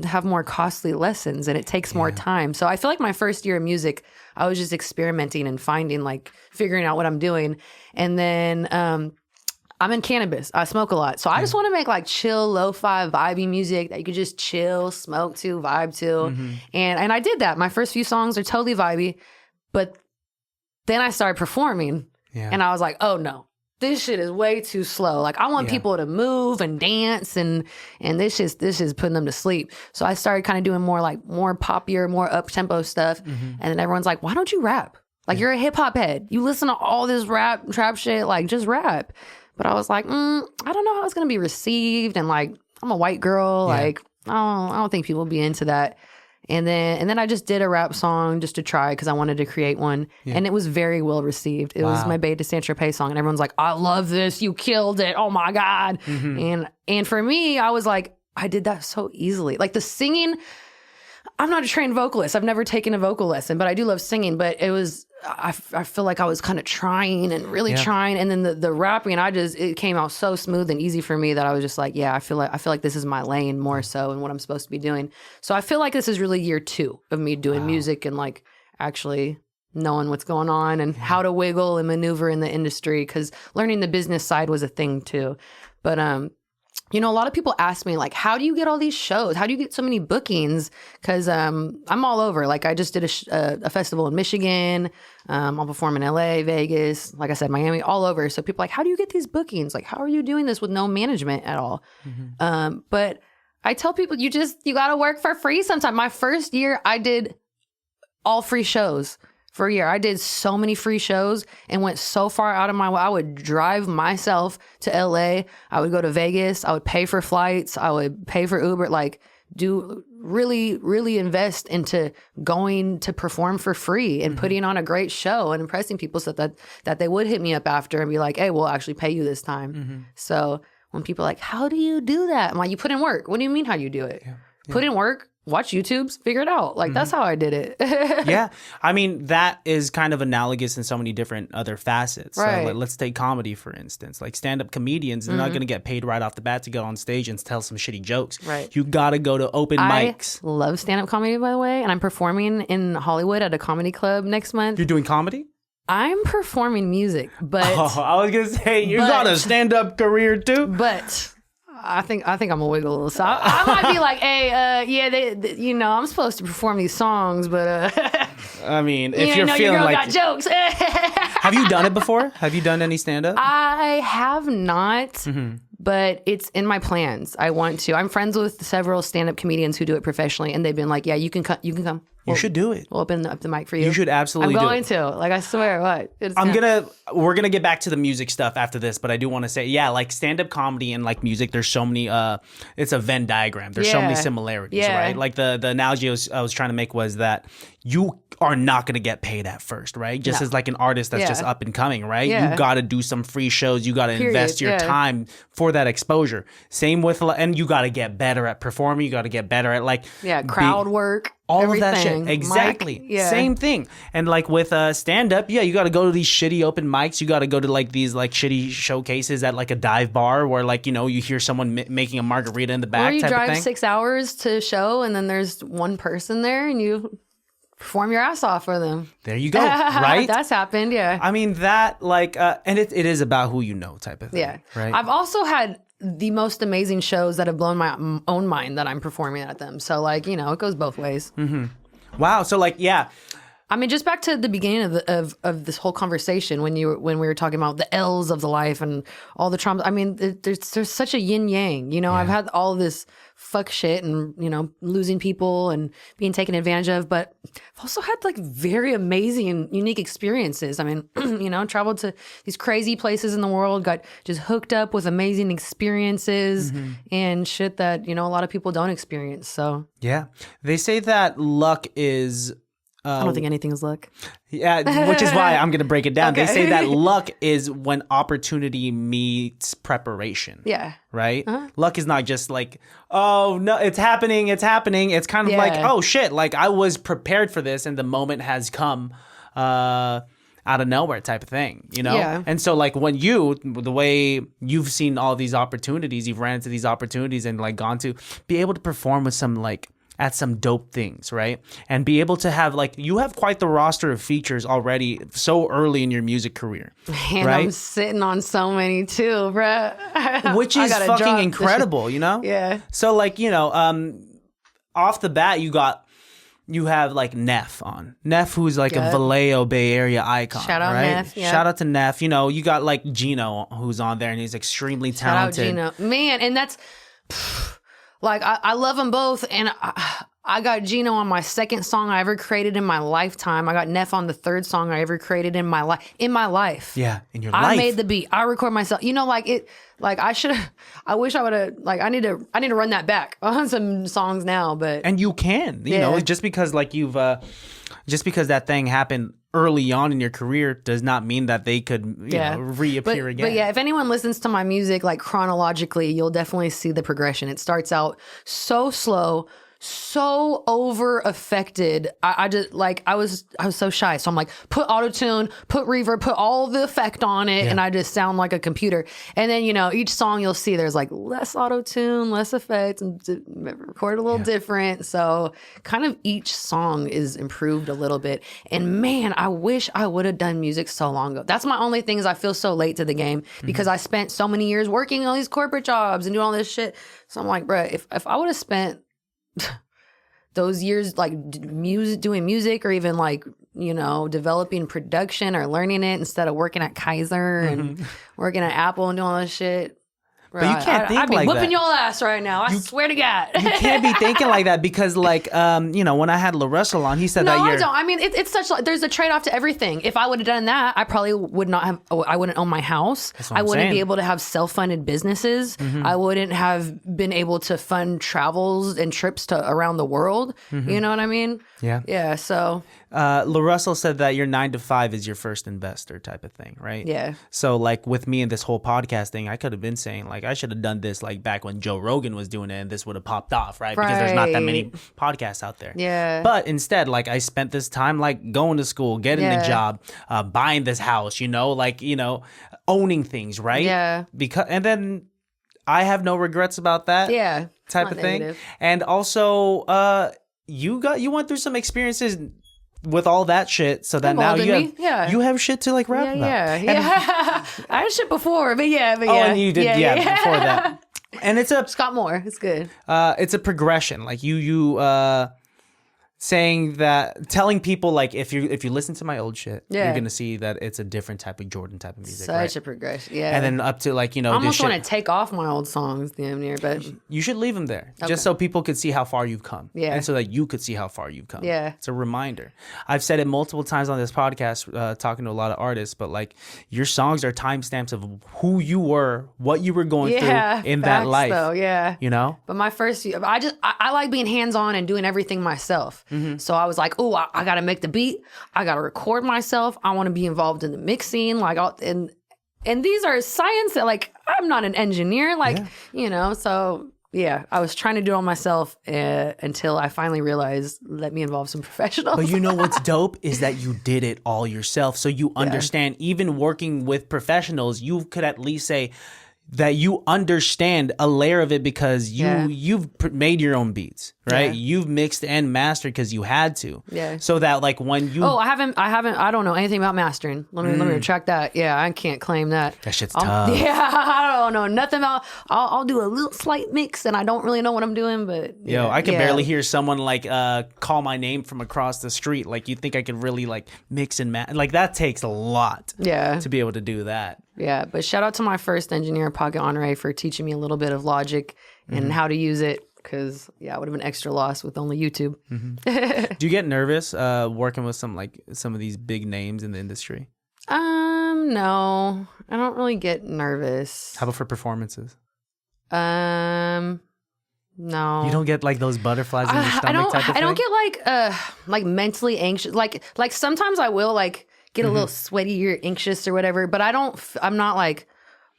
have more costly lessons and it takes more time. So I feel like my first year of music, I was just experimenting and figuring out what I'm doing. And then I'm in cannabis. I smoke a lot. So I just want to make like chill, lo-fi, vibey music that you could just chill, smoke to, vibe to. Mm-hmm. And I did that. My first few songs are totally vibey. But then I started performing and I was like, oh no, this shit is way too slow. Like I want people to move and dance and this is putting them to sleep. So I started kind of doing more poppier, more up-tempo stuff. And then everyone's like, why don't you rap? Like you're a hip hop head. You listen to all this rap, trap shit, like just rap. But I was like, I don't know how it's gonna be received, and like I'm a white girl, like I don't think people will be into that. And then I just did a rap song just to try because I wanted to create one, and it was very well received. It was my Bay to Saint Tropez song, and everyone's like, "I love this! You killed it! Oh my god!" And for me, I was like, I did that so easily. Like the singing, I'm not a trained vocalist. I've never taken a vocal lesson, but I do love singing. But it was, I feel like I was kind of trying and really trying. And then the rapping, it came out so smooth and easy for me that I was just like, I feel like this is my lane more so and what I'm supposed to be doing. So I feel like this is really year 2 of me doing music and like actually knowing what's going on and how to wiggle and maneuver in the industry, because learning the business side was a thing too. But you know, a lot of people ask me, like, how do you get all these shows? How do you get so many bookings? Because I'm all over. Like, I just did a festival in Michigan. I'll perform in LA, Vegas, like I said, Miami, all over. So people are like, how do you get these bookings? Like, how are you doing this with no management at all? But I tell people, you got to work for free sometime. My first year, I did all free shows. For a year, I did so many free shows and went so far out of my way. I would drive myself to LA. I would go to Vegas. I would pay for flights. I would pay for Uber. Like, do really, really invest into going to perform for free and putting on a great show and impressing people so that they would hit me up after and be like, hey, we'll actually pay you this time. So when people are like, how do you do that? I'm like, you put in work. What do you mean how you do it? Put in work. Watch YouTube's, figure it out. Like, that's how I did it. Yeah. I mean, that is kind of analogous in so many different other facets. Right. So, like, let's take comedy, for instance. Like, stand-up comedians, they're not going to get paid right off the bat to go on stage and tell some shitty jokes. Right. You got to go to open mics. I love stand-up comedy, by the way, and I'm performing in Hollywood at a comedy club next month. You're doing comedy? I'm performing music, but... Oh, I was going to say, you got a stand-up career, too? But... I think I'm gonna wiggle a little. So I might be like, hey, they, you know, I'm supposed to perform these songs, but I mean, if you're know, feeling your girl like got jokes. Have you done it before? Have you done any stand-up? I have not, but it's in my plans. I want to. I'm friends with several stand-up comedians who do it professionally, and they've been like, yeah, you can come. You should do it. We'll open up the mic for you. You should absolutely I'm do going it. to. Like, I swear, what? We're gonna get back to the music stuff after this, but I do want to say, like stand-up comedy and like music, there's so many, it's a Venn diagram. There's so many similarities, right? Like the analogy I was trying to make was that you are not going to get paid at first, right? Just as like an artist that's just up and coming, right? You got to do some free shows. You got to invest your time for that exposure. Same with, and you got to get better at performing. You got to get better at like crowd work. All everything. Of that shit. Exactly. Mic, Same thing. And like with stand-up, you got to go to these shitty open mics. You got to go to like these like shitty showcases at like a dive bar where like, you know, you hear someone making a margarita in the back. Or you type drive of thing. 6 hours to a show and then there's one person there and you perform your ass off for them. There you go. Right? That's happened. Yeah. I mean, that like, and it is about who you know type of thing. Yeah. Right. I've also had the most amazing shows that have blown my own mind that I'm performing at them. So like, you know, it goes both ways. Mm-hmm. Wow. So like, yeah. I mean, just back to the beginning of this whole conversation when we were talking about the L's of the life and all the trauma. I mean, there's such a yin yang. You know, I've had all this fuck shit and, you know, losing people and being taken advantage of, but I've also had like very amazing and unique experiences. I mean, you know, traveled to these crazy places in the world, got just hooked up with amazing experiences and shit that, you know, a lot of people don't experience. So yeah, they say that luck is. I don't think anything is luck. Yeah, which is why I'm going to break it down. Okay. They say that luck is when opportunity meets preparation. Yeah. Right? Luck is not just like, oh, no, it's happening. It's happening. It's kind of like, oh, shit, like I was prepared for this and the moment has come out of nowhere type of thing, you know? Yeah. And so like when the way you've seen all these opportunities, you've ran into these opportunities and like gone to be able to perform with some like at some dope things, right? And be able to have like, you have quite the roster of features already so early in your music career, And right? I'm sitting on so many too, bruh. Which is fucking incredible, you know? Yeah. So like, you know, off the bat, you have like Neff on. Neff, who's like a Vallejo Bay Area icon. Shout out right? Neff, yeah. Shout out to Neff. You know, you got like Gino who's on there and he's extremely talented. Shout out Gino. Man, and that's like I love them both, and I got Gino on my second song I ever created in my lifetime. I got Neff on the third song I ever created in my life. Yeah, in your life. I made the beat. I record myself. You know, like it. Like I wish I would have. Like I need to run that back on some songs now. But and you can, you know, just because like just because that thing happened early on in your career does not mean that they could you know, reappear again. But yeah, if anyone listens to my music like chronologically, you'll definitely see the progression. It starts out so slow, so over affected. I just like I was so shy. So I'm like, put auto-tune, put reverb, put all the effect on it, and I just sound like a computer. And then, you know, each song you'll see there's like less auto-tune, less effects, and record a little different. So kind of each song is improved a little bit. And man, I wish I would have done music so long ago. That's my only thing is I feel so late to the game because I spent so many years working all these corporate jobs and doing all this shit. So I'm like, bruh, if I would have spent those years like doing music or even like, you know, developing production or learning it instead of working at Kaiser and working at Apple and doing all this shit. But you can't think I'd be like whipping that. your ass right now. I swear to God. You can't be thinking like that because like you know, when I had La Russell on, he said that No, you're I don't. I mean, it's such like there's a trade off to everything. If I would have done that, I probably would not have. I wouldn't own my house. what I I'm wouldn't be saying. able to have self-funded businesses. I wouldn't have been able to fund travels and trips to around the world. You know what I mean? Yeah. Yeah. So La Russell said that your 9 to 5 is your first investor type of thing, right? Yeah. So like with me and this whole podcast thing, I could have been saying like I should have done this like back when Joe Rogan was doing it and this would have popped off, right? Because there's not that many podcasts out there. Yeah. But instead, like I spent this time like going to school, getting a job, buying this house, you know, like, you know, owning things, right? Yeah. Because and then I have no regrets about that. Yeah. Type Not of thing. negative. And also you went through some experiences with all that shit, so that now you have shit to like rap about. Yeah. I had shit before, but yeah. Oh, and you did, before that. And it's a Scott Moore. It's good. it's a progression. Like you saying that, telling people like if you listen to my old shit, you're gonna see that it's a different type of Jourdan type of music. Such a progression. Yeah. And then up to like, you know, I almost this shit, want to take off my old songs damn near, but you should leave them there just so people could see how far you've come. Yeah. And so that you could see how far you've come. Yeah. It's a reminder. I've said it multiple times on this podcast, talking to a lot of artists, but like your songs are timestamps of who you were, what you were going through in that facts, life. though, yeah. You know? But my first, I like being hands-on and doing everything myself. So I was like, oh, I got to make the beat. I got to record myself. I want to be involved in the mixing. Like, and these are science that like, I'm not an engineer, like, you know, so yeah, I was trying to do it on myself until I finally realized, let me involve some professionals. But you know what's dope is that you did it all yourself. So you understand, even working with professionals, you could at least say that you understand a layer of it because you've made your own beats, right? You've mixed and mastered because you had to. Yeah. So that like when you I don't know anything about mastering. Let me retract that. Yeah, I can't claim that. That shit's tough. Yeah, I don't know nothing about. I'll do a little slight mix, and I don't really know what I'm doing. But Yo, I can barely hear someone like call my name from across the street. Like you think I could really like mix and match? Like that takes a lot. Yeah. To be able to do that. Yeah, but shout out to my first engineer, Pocket Honore, for teaching me a little bit of Logic and how to use it. Because I would have been extra lost with only YouTube. Do you get nervous working with some of these big names in the industry? No, I don't really get nervous. How about for performances? No. You don't get like those butterflies in your stomach type of thing? I don't get like mentally anxious. Like sometimes I will like get a little sweaty or anxious or whatever, but I'm not like,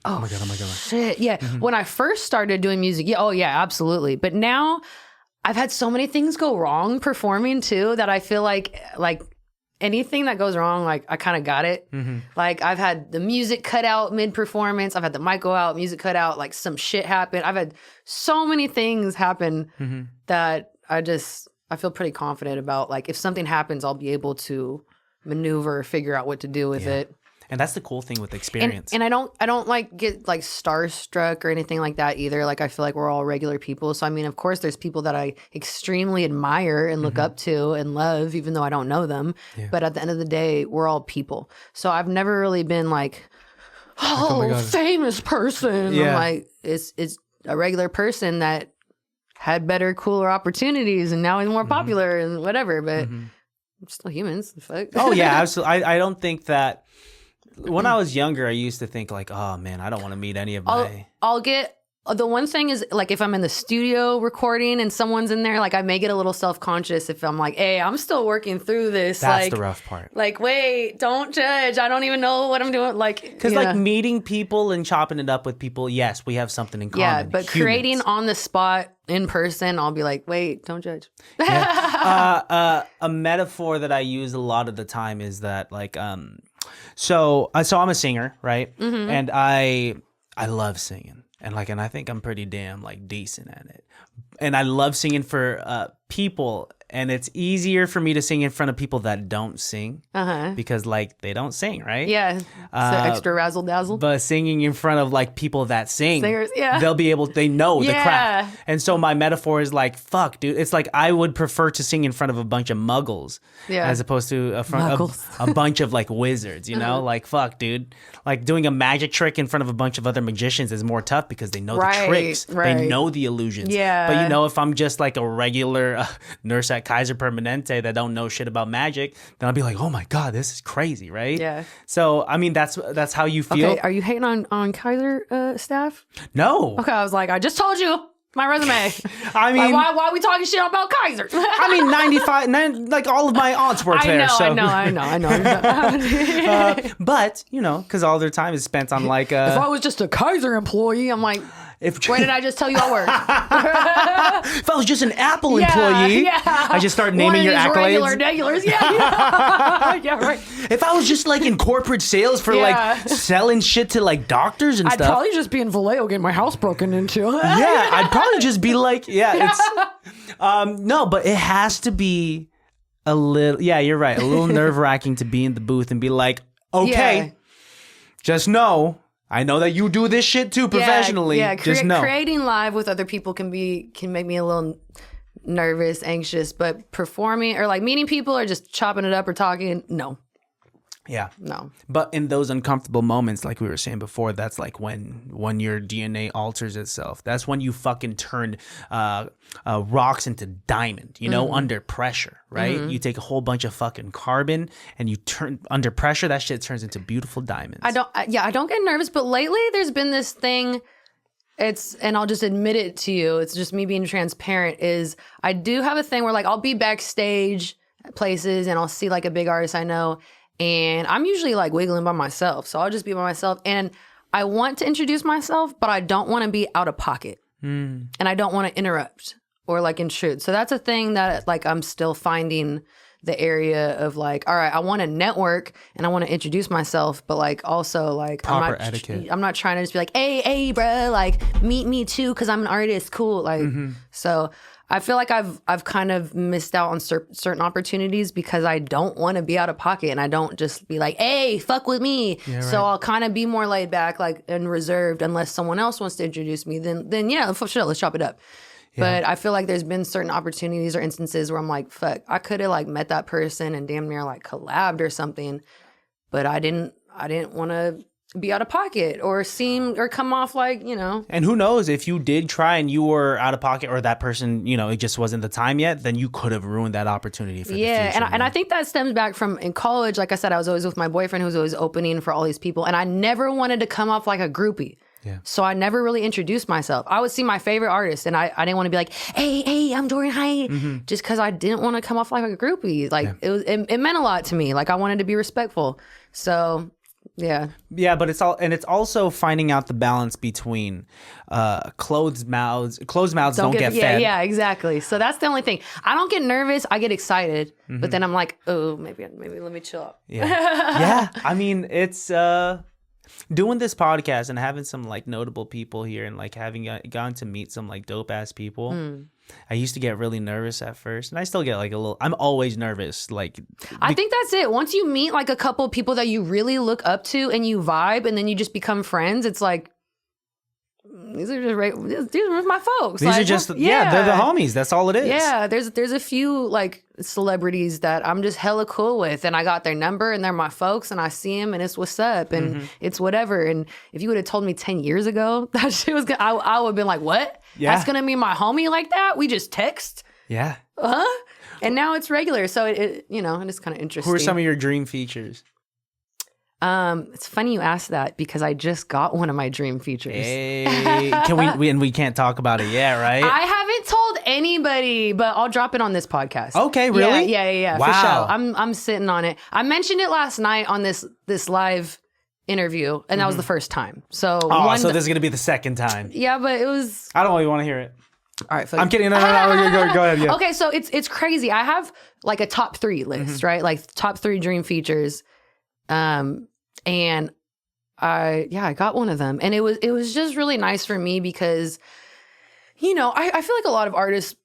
oh my God. Shit. Yeah. When I first started doing music, absolutely. But now I've had so many things go wrong performing too that I feel like anything that goes wrong, like I kind of got it. Like I've had the music cut out mid-performance. I've had the mic go out, music cut out, like some shit happened. I've had so many things happen that I feel pretty confident about like if something happens, I'll be able to maneuver, figure out what to do with it. And that's the cool thing with experience. And I don't like get like starstruck or anything like that either. Like I feel like we're all regular people. So I mean, of course, there's people that I extremely admire and look up to and love, even though I don't know them. Yeah. But at the end of the day, we're all people. So I've never really been like, famous person. Yeah. I'm like, it's a regular person that had better, cooler opportunities, and now he's more popular and whatever. But still humans. The fuck? Oh yeah, absolutely. I don't think that. When I was younger, I used to think like, oh man, I don't want to meet any of my... I'll get... The one thing is, like, if I'm in the studio recording and someone's in there, like, I may get a little self-conscious if I'm like, hey, I'm still working through this. That's the rough part. Like, wait, don't judge. I don't even know what I'm doing. Like, because, like, meeting people and chopping it up with people, yes, we have something in common. Yeah, but creating on the spot in person, I'll be like, wait, don't judge. A metaphor that I use a lot of the time is that, like... So I'm a singer, right? And I love singing, and I think I'm pretty damn like decent at it. And I love singing for people, and it's easier for me to sing in front of people that don't sing because like they don't sing, right? Yeah, so extra razzle dazzle. But singing in front of like people that sing, singers, yeah, they know the craft. And so my metaphor is like, fuck, dude, it's like I would prefer to sing in front of a bunch of muggles, as opposed to a bunch of like wizards, you know? Like, fuck, dude, like doing a magic trick in front of a bunch of other magicians is more tough because they know the tricks, they know the illusions. Yeah, but you know, if I'm just like a regular nurse at Kaiser Permanente that don't know shit about magic, then I'll be like, oh my god, this is crazy, right? Yeah. So I mean, that's how you feel. Okay, are you hating on Kaiser staff? No. Okay, I was like, I just told you my resume. I mean, like, why are we talking shit about Kaiser? I mean, 95, like all of my aunts work there. I know. But you know, because all their time is spent on like. If I was just a Kaiser employee, I'm like. Why did I just tell you I work? If I was just an Apple employee, I just start naming your accolades. Regulars, yeah, right. If I was just like in corporate sales for like selling shit to like doctors and I'd stuff, I'd probably just be in Vallejo getting my house broken into. Yeah, I'd probably just be like, it's no, but it has to be a little. Yeah, you're right. A little nerve wracking to be in the booth and be like, okay, just know. I know that you do this shit too professionally. Yeah, just know. Creating live with other people can make me a little nervous, anxious, but performing or like meeting people or just chopping it up or talking, no. Yeah. No. But in those uncomfortable moments, like we were saying before, that's like when your DNA alters itself. That's when you fucking turn rocks into diamond, you know, under pressure, right? You take a whole bunch of fucking carbon and you turn under pressure, that shit turns into beautiful diamonds. I don't get nervous, but lately there's been this thing, and I'll just admit it to you, it's just me being transparent, is I do have a thing where like I'll be backstage at places and I'll see like a big artist I know, and I'm usually like wiggling by myself. So I'll just be by myself. And I want to introduce myself, but I don't want to be out of pocket. And I don't want to interrupt or like intrude. So that's a thing that like I'm still finding the area of like, all right, I want to network and I want to introduce myself, but like also like proper etiquette. I'm not trying to just be like, hey, bro, like meet me too because I'm an artist. Cool. Like, so I feel like I've kind of missed out on certain opportunities because I don't want to be out of pocket and I don't just be like, hey, fuck with me. Yeah, right. So I'll kind of be more laid back like and reserved unless someone else wants to introduce me. Then yeah, for sure, let's chop it up. Yeah. But I feel like there's been certain opportunities or instances where I'm like, fuck, I could have like met that person and damn near like collabed or something, but I didn't want to be out of pocket or seem or come off like, you know. And who knows, if you did try and you were out of pocket or that person, you know, it just wasn't the time yet, then you could have ruined that opportunity for the future. And I think that stems back from in college. Like I said, I was always with my boyfriend who was always opening for all these people, and I never wanted to come off like a groupie. Yeah. So I never really introduced myself. I would see my favorite artist and I didn't want to be like, hey, I'm Jourdan, hi. Just because I didn't want to come off like a groupie. Like it meant a lot to me. Like I wanted to be respectful. So yeah, but it's also finding out the balance between closed mouths don't get fed. Yeah, exactly. So that's the only thing. I don't get nervous, I get excited, but then I'm like, oh, maybe let me chill out. Yeah. I mean, it's doing this podcast and having some like notable people here and like having gotten to meet some like dope ass people. I used to get really nervous at first, and I still get like a little. I'm always nervous. Like, I think that's it. Once you meet like a couple people that you really look up to and you vibe, and then you just become friends, it's like these are my folks. these like, are just they're the homies. That's all it is. Yeah, there's a few like celebrities that I'm just hella cool with, and I got their number, and they're my folks, and I see them, and it's what's up, and it's whatever. And if you would have told me 10 years ago that shit was gonna, I would have been like, what? Yeah. That's gonna be my homie like that? We just text? Yeah. And now it's regular, so it you know, and it's kind of interesting. Who are some of your dream features? It's funny you asked that because I just got one of my dream features. Hey, can we and we can't talk about it yet, right? I haven't told anybody, but I'll drop it on this podcast. Okay, really? Yeah. Wow. For sure. I'm sitting on it. I mentioned it last night on this live interview, and that was the first time. So so this is gonna be the second time. Yeah, but it was. I don't really want to hear it. All right, I'm kidding. No. Go ahead. Yeah. Okay, so it's crazy. I have like a top 3 list, right? Like top 3 dream features. And I got one of them, and it was just really nice for me because, you know, I feel like a lot of artists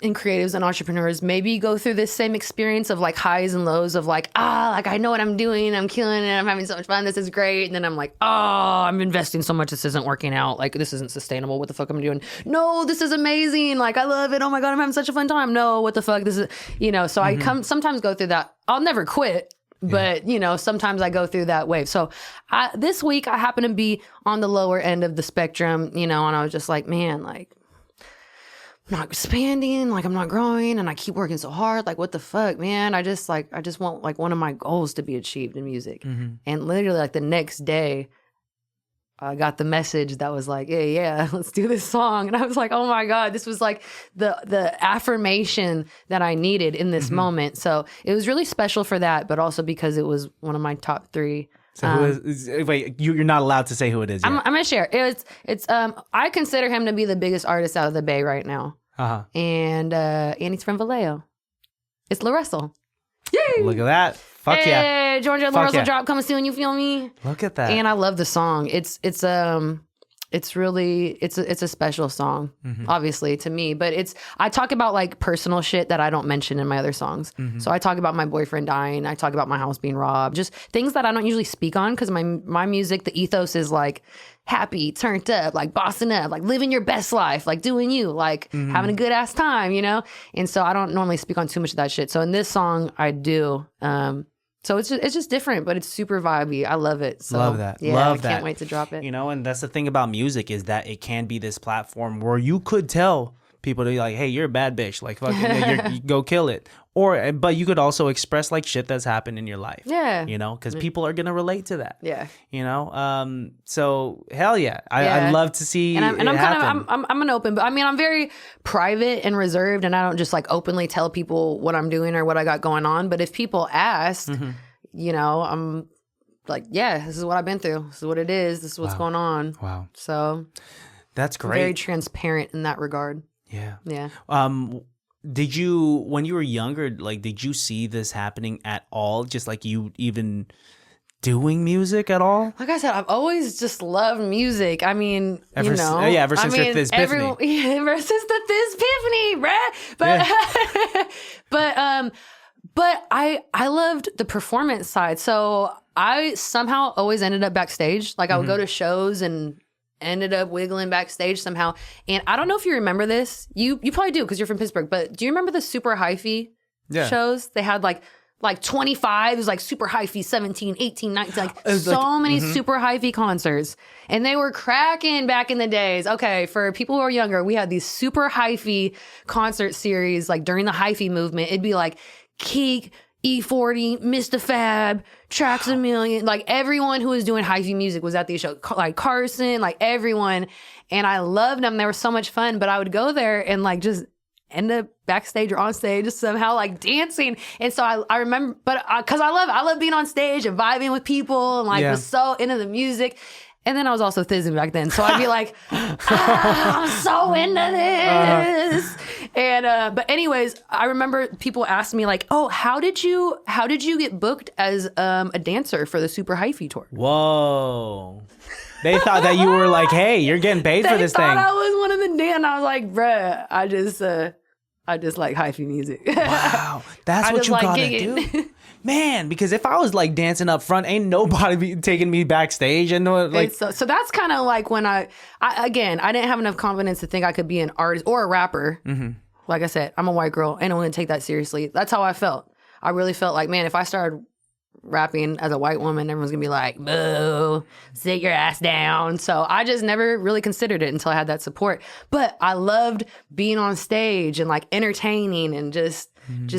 and creatives and entrepreneurs maybe go through this same experience of like highs and lows of like, like I know what I'm doing, I'm killing it, I'm having so much fun, this is great. And then I'm like, I'm investing so much, this isn't working out, like this isn't sustainable, what the fuck am I doing? No, this is amazing, like I love it, oh my God, I'm having such a fun time. No, what the fuck, this is, you know, so I sometimes go through that. I'll never quit. But, you know, sometimes I go through that wave. So this week I happen to be on the lower end of the spectrum, you know, and I was just like, man, like, I'm not expanding, like I'm not growing, and I keep working so hard. Like, what the fuck, man? I just want like one of my goals to be achieved in music. And literally like the next day, I got the message that was like, hey, yeah, let's do this song. And I was like, oh my God, this was like the affirmation that I needed in this moment. So it was really special for that, but also because it was one of my top 3. So wait, you're not allowed to say who it is yet. I'm gonna share. It's I consider him to be the biggest artist out of the Bay right now. And he's from Vallejo. It's La Russell. Yay! Look at that. Fuck yeah. Hey, Georgia, La Russell drop coming soon, you feel me? Look at that. And I love the song. It's really a special song, obviously to me, but I talk about like personal shit that I don't mention in my other songs. So I talk about my boyfriend dying, I talk about my house being robbed, just things that I don't usually speak on because my music, the ethos is like happy, turned up, like bossing up, like living your best life, like doing you, like having a good ass time, you know? And so I don't normally speak on too much of that shit. So in this song I do. So it's just different, but it's super vibey. I love it. So, love that. Yeah, love I that. can't wait to drop it. You know, and that's the thing about music is that it can be this platform where you could tell people to be like, hey, you're a bad bitch. Like, fucking, you go kill it. But you could also express like shit that's happened in your life. Yeah. You know, because people are going to relate to that. Yeah. You know, so hell yeah. I'd love to see and I'm happen. I'm an open, but I mean, I'm very private and reserved, and I don't just like openly tell people what I'm doing or what I got going on. But if people ask, you know, I'm like, yeah, this is what I've been through. This is what it is. This is what's going on. Wow. So that's great. Very transparent in that regard. Yeah. Yeah. Did you, when you were younger, like, did you see this happening at all? Just like you even doing music at all? Like I said, I've always just loved music. I mean, ever since your Thizz epiphany. Ever since the Thizz epiphany, bruh. But I loved the performance side. So I somehow always ended up backstage. Like I would go to shows and ended up wiggling backstage somehow. And I don't know if you remember this. You probably do because you're from Pittsburgh. But do you remember the super hyphy shows? They had like 25, it was like super hyphy, 17, 18, 19, like so many super hyphy concerts. And they were cracking back in the days. Okay, for people who are younger, we had these super hyphy concert series like during the hyphy movement. It'd be like Keek, E40, Mr. Fab, Tracks a Million, like everyone who was doing hyphy music was at these shows, like Carson, like everyone. And I loved them. They were so much fun, but I would go there and like just end up backstage or on stage just somehow like dancing. And so I remember, but cause I love being on stage and vibing with people and like was so into the music. And then I was also thizzing back then. So I'd be like, I'm so into this. And but anyways, I remember people asked me like, "Oh, how did you get booked as a dancer for the Super Hyphy tour?" Whoa. They thought that you were like, hey, you're getting paid for this They thought thing. I was one of the dance. I was like, bruh, I just like hyphy music. Wow. That's I what just you like gotta gigging. do. Man, because if I was like dancing up front, ain't nobody be taking me backstage. And like, So that's kind of like when I didn't have enough confidence to think I could be an artist or a rapper. Mm-hmm. Like I said, I'm a white girl. Ain't no one to take that seriously. That's how I felt. I really felt like, man, if I started rapping as a white woman, everyone's gonna be like, boo, sit your ass down. So I just never really considered it until I had that support. But I loved being on stage and like entertaining and just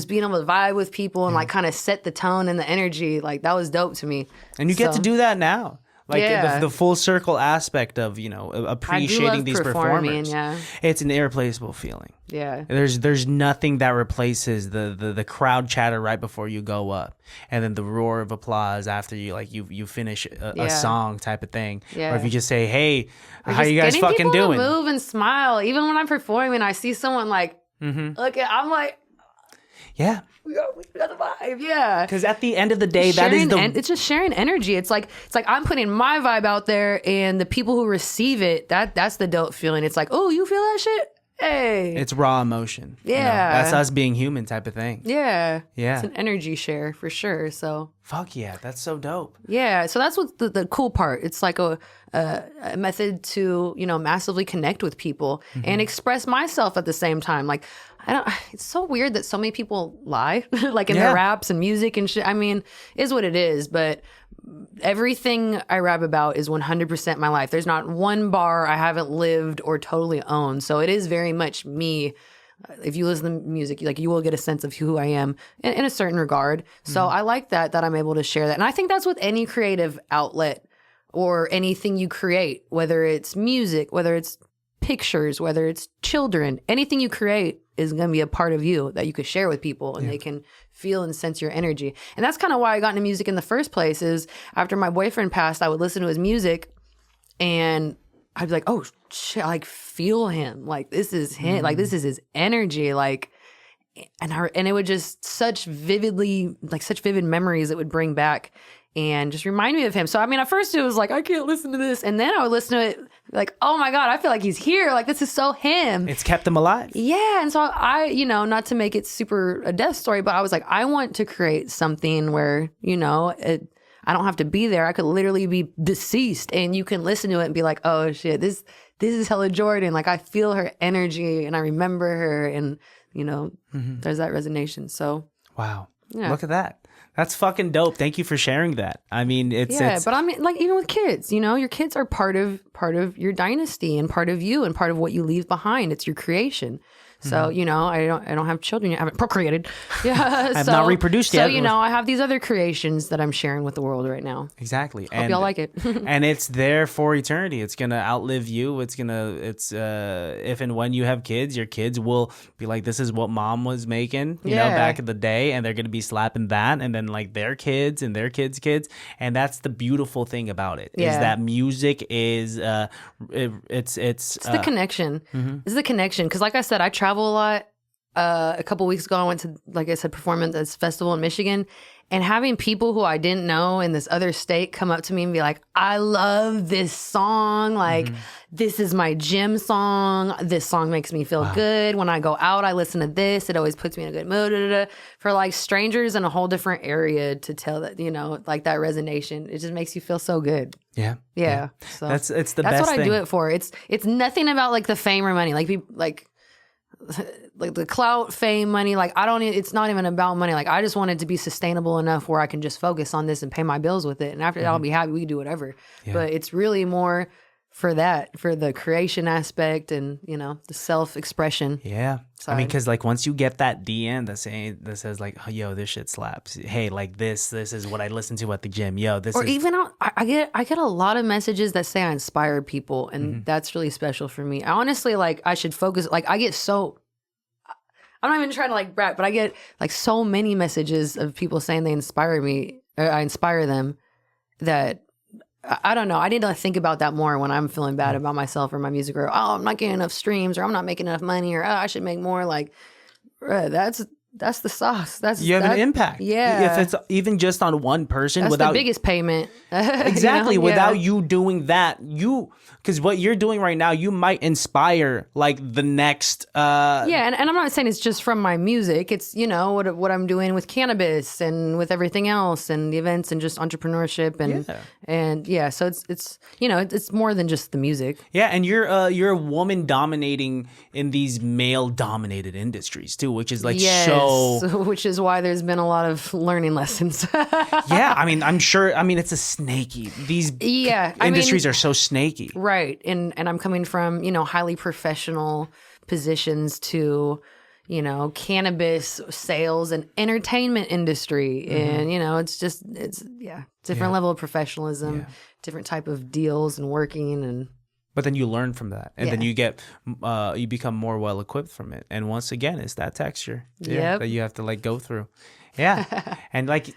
being able to vibe with people and like kind of set the tone and the energy. Like that was dope to me. and you get to do that now. Like Yeah. the full circle aspect of, appreciating these performing, performers. yeah. It's an irreplaceable feeling. Yeah. There's nothing that replaces the crowd chatter right before you go up, and then the roar of applause after you finish a song type of thing. Yeah. Or if you just say, "Hey, Or how just you guys getting fucking people doing?" to move and smile. Even when I'm performing and I see someone like look at, I'm like, Yeah. we got the vibe. Yeah. Because at the end of the day, that is It's just sharing energy. It's like I'm putting my vibe out there, and the people who receive it, that's the dope feeling. It's like, oh, you feel that shit? Hey. it's raw emotion. Yeah. That's us being human type of thing. Yeah. Yeah. It's an energy share for sure. So Fuck yeah, that's so dope. yeah. So that's what the cool part. It's like a method to, massively connect with people and express myself at the same time. Like, it's so weird that so many people lie, like in their raps and music and shit. I mean, is what it is, but everything I rap about is 100% my life. There's not one bar I haven't lived or totally owned. So it is very much me. If you listen to music, you will get a sense of who I am in a certain regard. So I like that I'm able to share that. And I think that's with any creative outlet or anything you create, whether it's music, whether it's pictures, whether it's children, anything you create is going to be a part of you that you could share with people and they can feel and sense your energy. And that's kind of why I got into music in the first place. Is after my boyfriend passed, I would listen to his music and I'd be like, oh shit, I like feel him. Like this is him. Like this is his energy. Like, and it would just such vivid memories it would bring back and just remind me of him. So, I mean, at first it was like, I can't listen to this. And then I would listen to it like, oh my God, I feel like he's here. Like, this is so him. It's kept them alive. Yeah. And so I, not to make it super a death story, but I was like, I want to create something where, I don't have to be there. I could literally be deceased and you can listen to it and be like, oh shit, this is hella Jourdan. Like, I feel her energy and I remember her and, there's that resonation. So. Wow. Yeah. Look at that. That's fucking dope. Thank you for sharing that. I mean, it's but I mean, like even with kids, your kids are part of your dynasty and part of you and part of what you leave behind. It's your creation. So, I don't have children. I haven't procreated. Yeah. I've not reproduced yet. So, I have these other creations that I'm sharing with the world right now. Exactly. Hope y'all like it. And it's there for eternity. It's going to outlive you. It's if and when you have kids, your kids will be like, this is what mom was making, back in the day. And they're going to be slapping that. And then like their kids and their kids' kids. And that's the beautiful thing about it is that music is, it's the connection. It's the connection. Because like I said, I travel a lot. A couple weeks ago, I went to, like I said, perform at this festival in Michigan, and having people who I didn't know in this other state come up to me and be like, I love this song. Like, this is my gym song. This song makes me feel good. When I go out, I listen to this. It always puts me in a good mood. For like strangers in a whole different area to tell that, like that resonation, it just makes you feel so good. Yeah. So it's the best That's what thing. I do it for. It's nothing about like the fame or money. Like people like the clout, fame, money, like it's not even about money. Like I just want it to be sustainable enough where I can just focus on this and pay my bills with it. And after that, I'll be happy. We can do whatever. But it's really more for the creation aspect and, the self-expression. Yeah. side. I mean, because like once you get that DM that says like, oh, yo, this shit slaps. Hey, like this is what I listen to at the gym. Yo, this or is. even I get a lot of messages that say I inspire people, and that's really special for me. I honestly like I should focus. Like I get so. I'm not even trying to like brag, but I get like so many messages of people saying they inspire me or I inspire them that I don't know. I need to think about that more when I'm feeling bad about myself or my music, or I'm not getting enough streams, or I'm not making enough money, or I should make more. Like, that's the sauce. You have an impact. Yeah. If it's even just on one person, that's without the biggest payment. exactly, You know? without you doing that, because what you're doing right now, you might inspire like the next. And I'm not saying it's just from my music. It's, you know, what I'm doing with Cannabis and with everything else and the events and just entrepreneurship and so it's you know, it's more than just the music. Yeah, and you're a woman dominating in these male dominated industries too, which is like which is why there's been a lot of learning lessons. Yeah, I mean, I'm sure. I mean, it's a snaky. These industries are so snaky. Right. And I'm coming from, you know, highly professional positions to, you know, cannabis sales and entertainment industry. And, you know, it's different level of professionalism, different type of deals and working. And but then you learn from that, and then you become more well equipped from it. And once again, it's that texture that you have to like go through. Yeah. And like,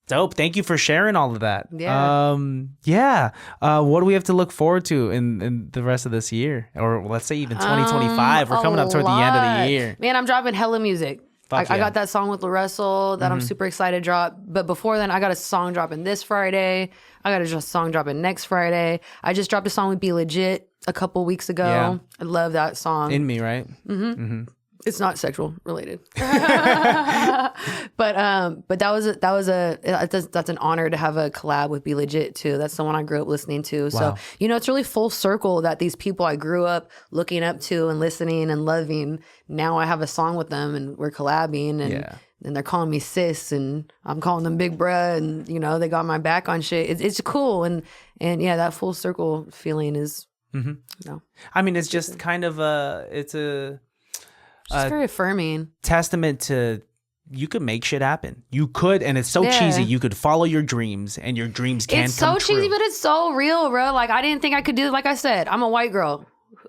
dope. Thank you for sharing all of that. Yeah. What do we have to look forward to in the rest of this year? Or let's say even 2025. We're coming up toward the end of the year. Man, I'm dropping hella music. I got that song with LaRussell that I'm super excited to drop. But before then, I got a song dropping this Friday. I got a song dropping next Friday. I just dropped a song with Be Legit a couple weeks ago. Yeah. I love that song. In Me, right? Mm-hmm. It's not sexual related. But that's an honor to have a collab with Be Legit too. That's the one I grew up listening to. Wow. So, you know, it's really full circle that these people I grew up looking up to and listening and loving, now I have a song with them and we're collabing and they're calling me sis and I'm calling them big bruh, and you know, they got my back on shit. It's cool. And yeah, that full circle feeling is, you know, I mean, it's just kind of it's very affirming testament to you could make shit happen. You could, and it's so cheesy. You could follow your dreams, and your dreams can come true. It's so cheesy, but it's so real, bro. Like, I didn't think I could do. Like I said, I'm a white girl.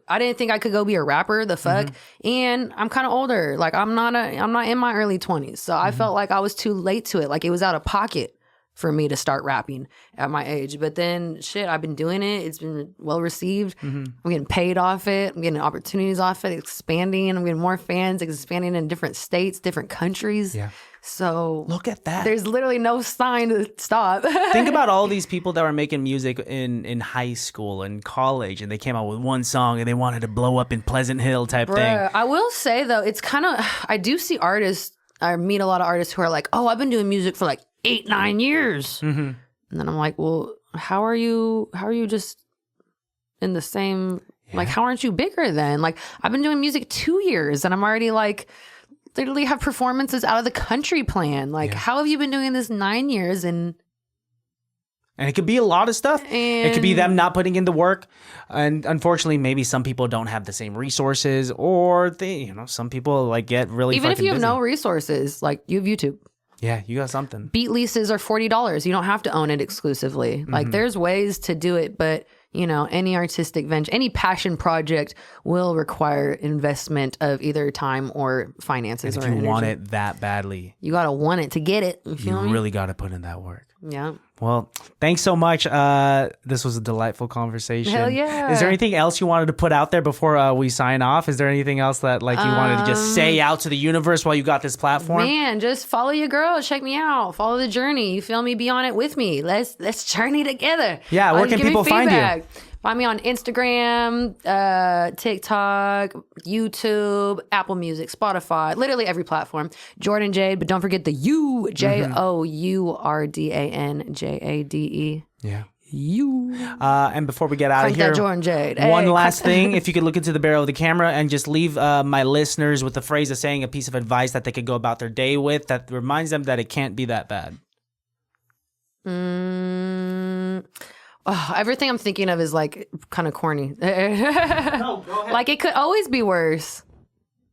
I didn't think I could go be a rapper. The fuck, and I'm kind of older. Like, I'm not in my early 20s, so I felt like I was too late to it. Like, it was out of pocket for me to start rapping at my age. But then shit, I've been doing it. It's been well received. I'm getting paid off it. I'm getting opportunities off it, expanding. I'm getting more fans, expanding in different states, different countries. Yeah. So look at that. There's literally no sign to stop. Think about all these people that were making music in high school and college, and they came out with one song and they wanted to blow up in Pleasant Hill type thing. I will say though, it's kind of, I do see artists, I meet a lot of artists who are like, oh, I've been doing music for like 8-9 years. And then I'm like, well, how are you just in the same, like, how aren't you bigger then? Like, I've been doing music 2 years and I'm already like, literally have performances out of the country planned. Like, how have you been doing this 9 years? And it could be a lot of stuff. It could be them not putting in the work. And unfortunately, maybe some people don't have the same resources, or some people like get really even if you have busy. no resources, like you have YouTube. Yeah, you got something. Beat leases are $40. You don't have to own it exclusively. Like, there's ways to do it, but you know, any artistic venture, any passion project will require investment of either time or finances. And if you energy. Want it that badly, you gotta want it to get it. You really gotta put in that work. Yeah. Well, thanks so much. This was a delightful conversation. Hell yeah. Is there anything else you wanted to put out there before we sign off? Is there anything else that like you wanted to just say out to the universe while you got this platform? Man, just follow your girl. Check me out. Follow the journey. You feel me? Be on it with me. Let's journey together. Yeah. Where can people find you? Find me on Instagram, TikTok, YouTube, Apple Music, Spotify, literally every platform. Jourdan Jade, but don't forget the U, Jourdan Jade. Yeah. You. And before we get out of here, Jourdan Jade. One last thing. If you could look into the barrel of the camera and just leave my listeners with a phrase of saying a piece of advice that they could go about their day with that reminds them that it can't be that bad. Oh, everything I'm thinking of is like kind of corny. No, go ahead. Like, it could always be worse.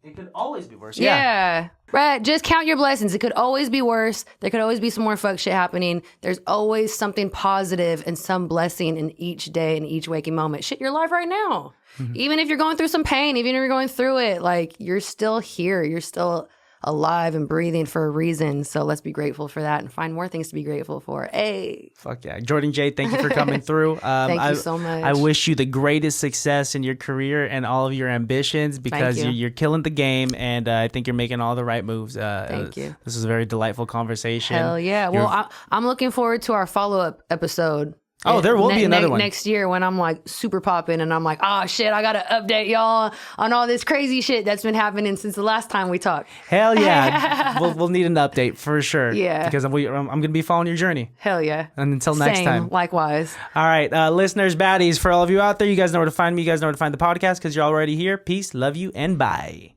It could always be worse. Yeah. Right. Just count your blessings. It could always be worse. There could always be some more fuck shit happening. There's always something positive and some blessing in each day and each waking moment. Shit, you're alive right now. Even if you're going through some pain, even if you're going through it, like, you're still here. You're still alive and breathing for a reason. So let's be grateful for that and find more things to be grateful for. Hey. Fuck yeah. Jourdan, Jade, thank you for coming through. Thank you so much. I wish you the greatest success in your career and all of your ambitions because you're killing the game, and I think you're making all the right moves. Thank you. This was a very delightful conversation. Hell yeah. Well, I'm looking forward to our follow-up episode. Oh, there will be another one next year when I'm like super popping and I'm like, oh shit, I gotta update y'all on all this crazy shit that's been happening since the last time we talked. Hell yeah. we'll need an update for sure. Yeah. Because I'm gonna be following your journey. Hell yeah. And until next time. Likewise. All right, listeners, baddies, for all of you out there, you guys know where to find me. You guys know where to find the podcast because you're already here. Peace, love you, and bye.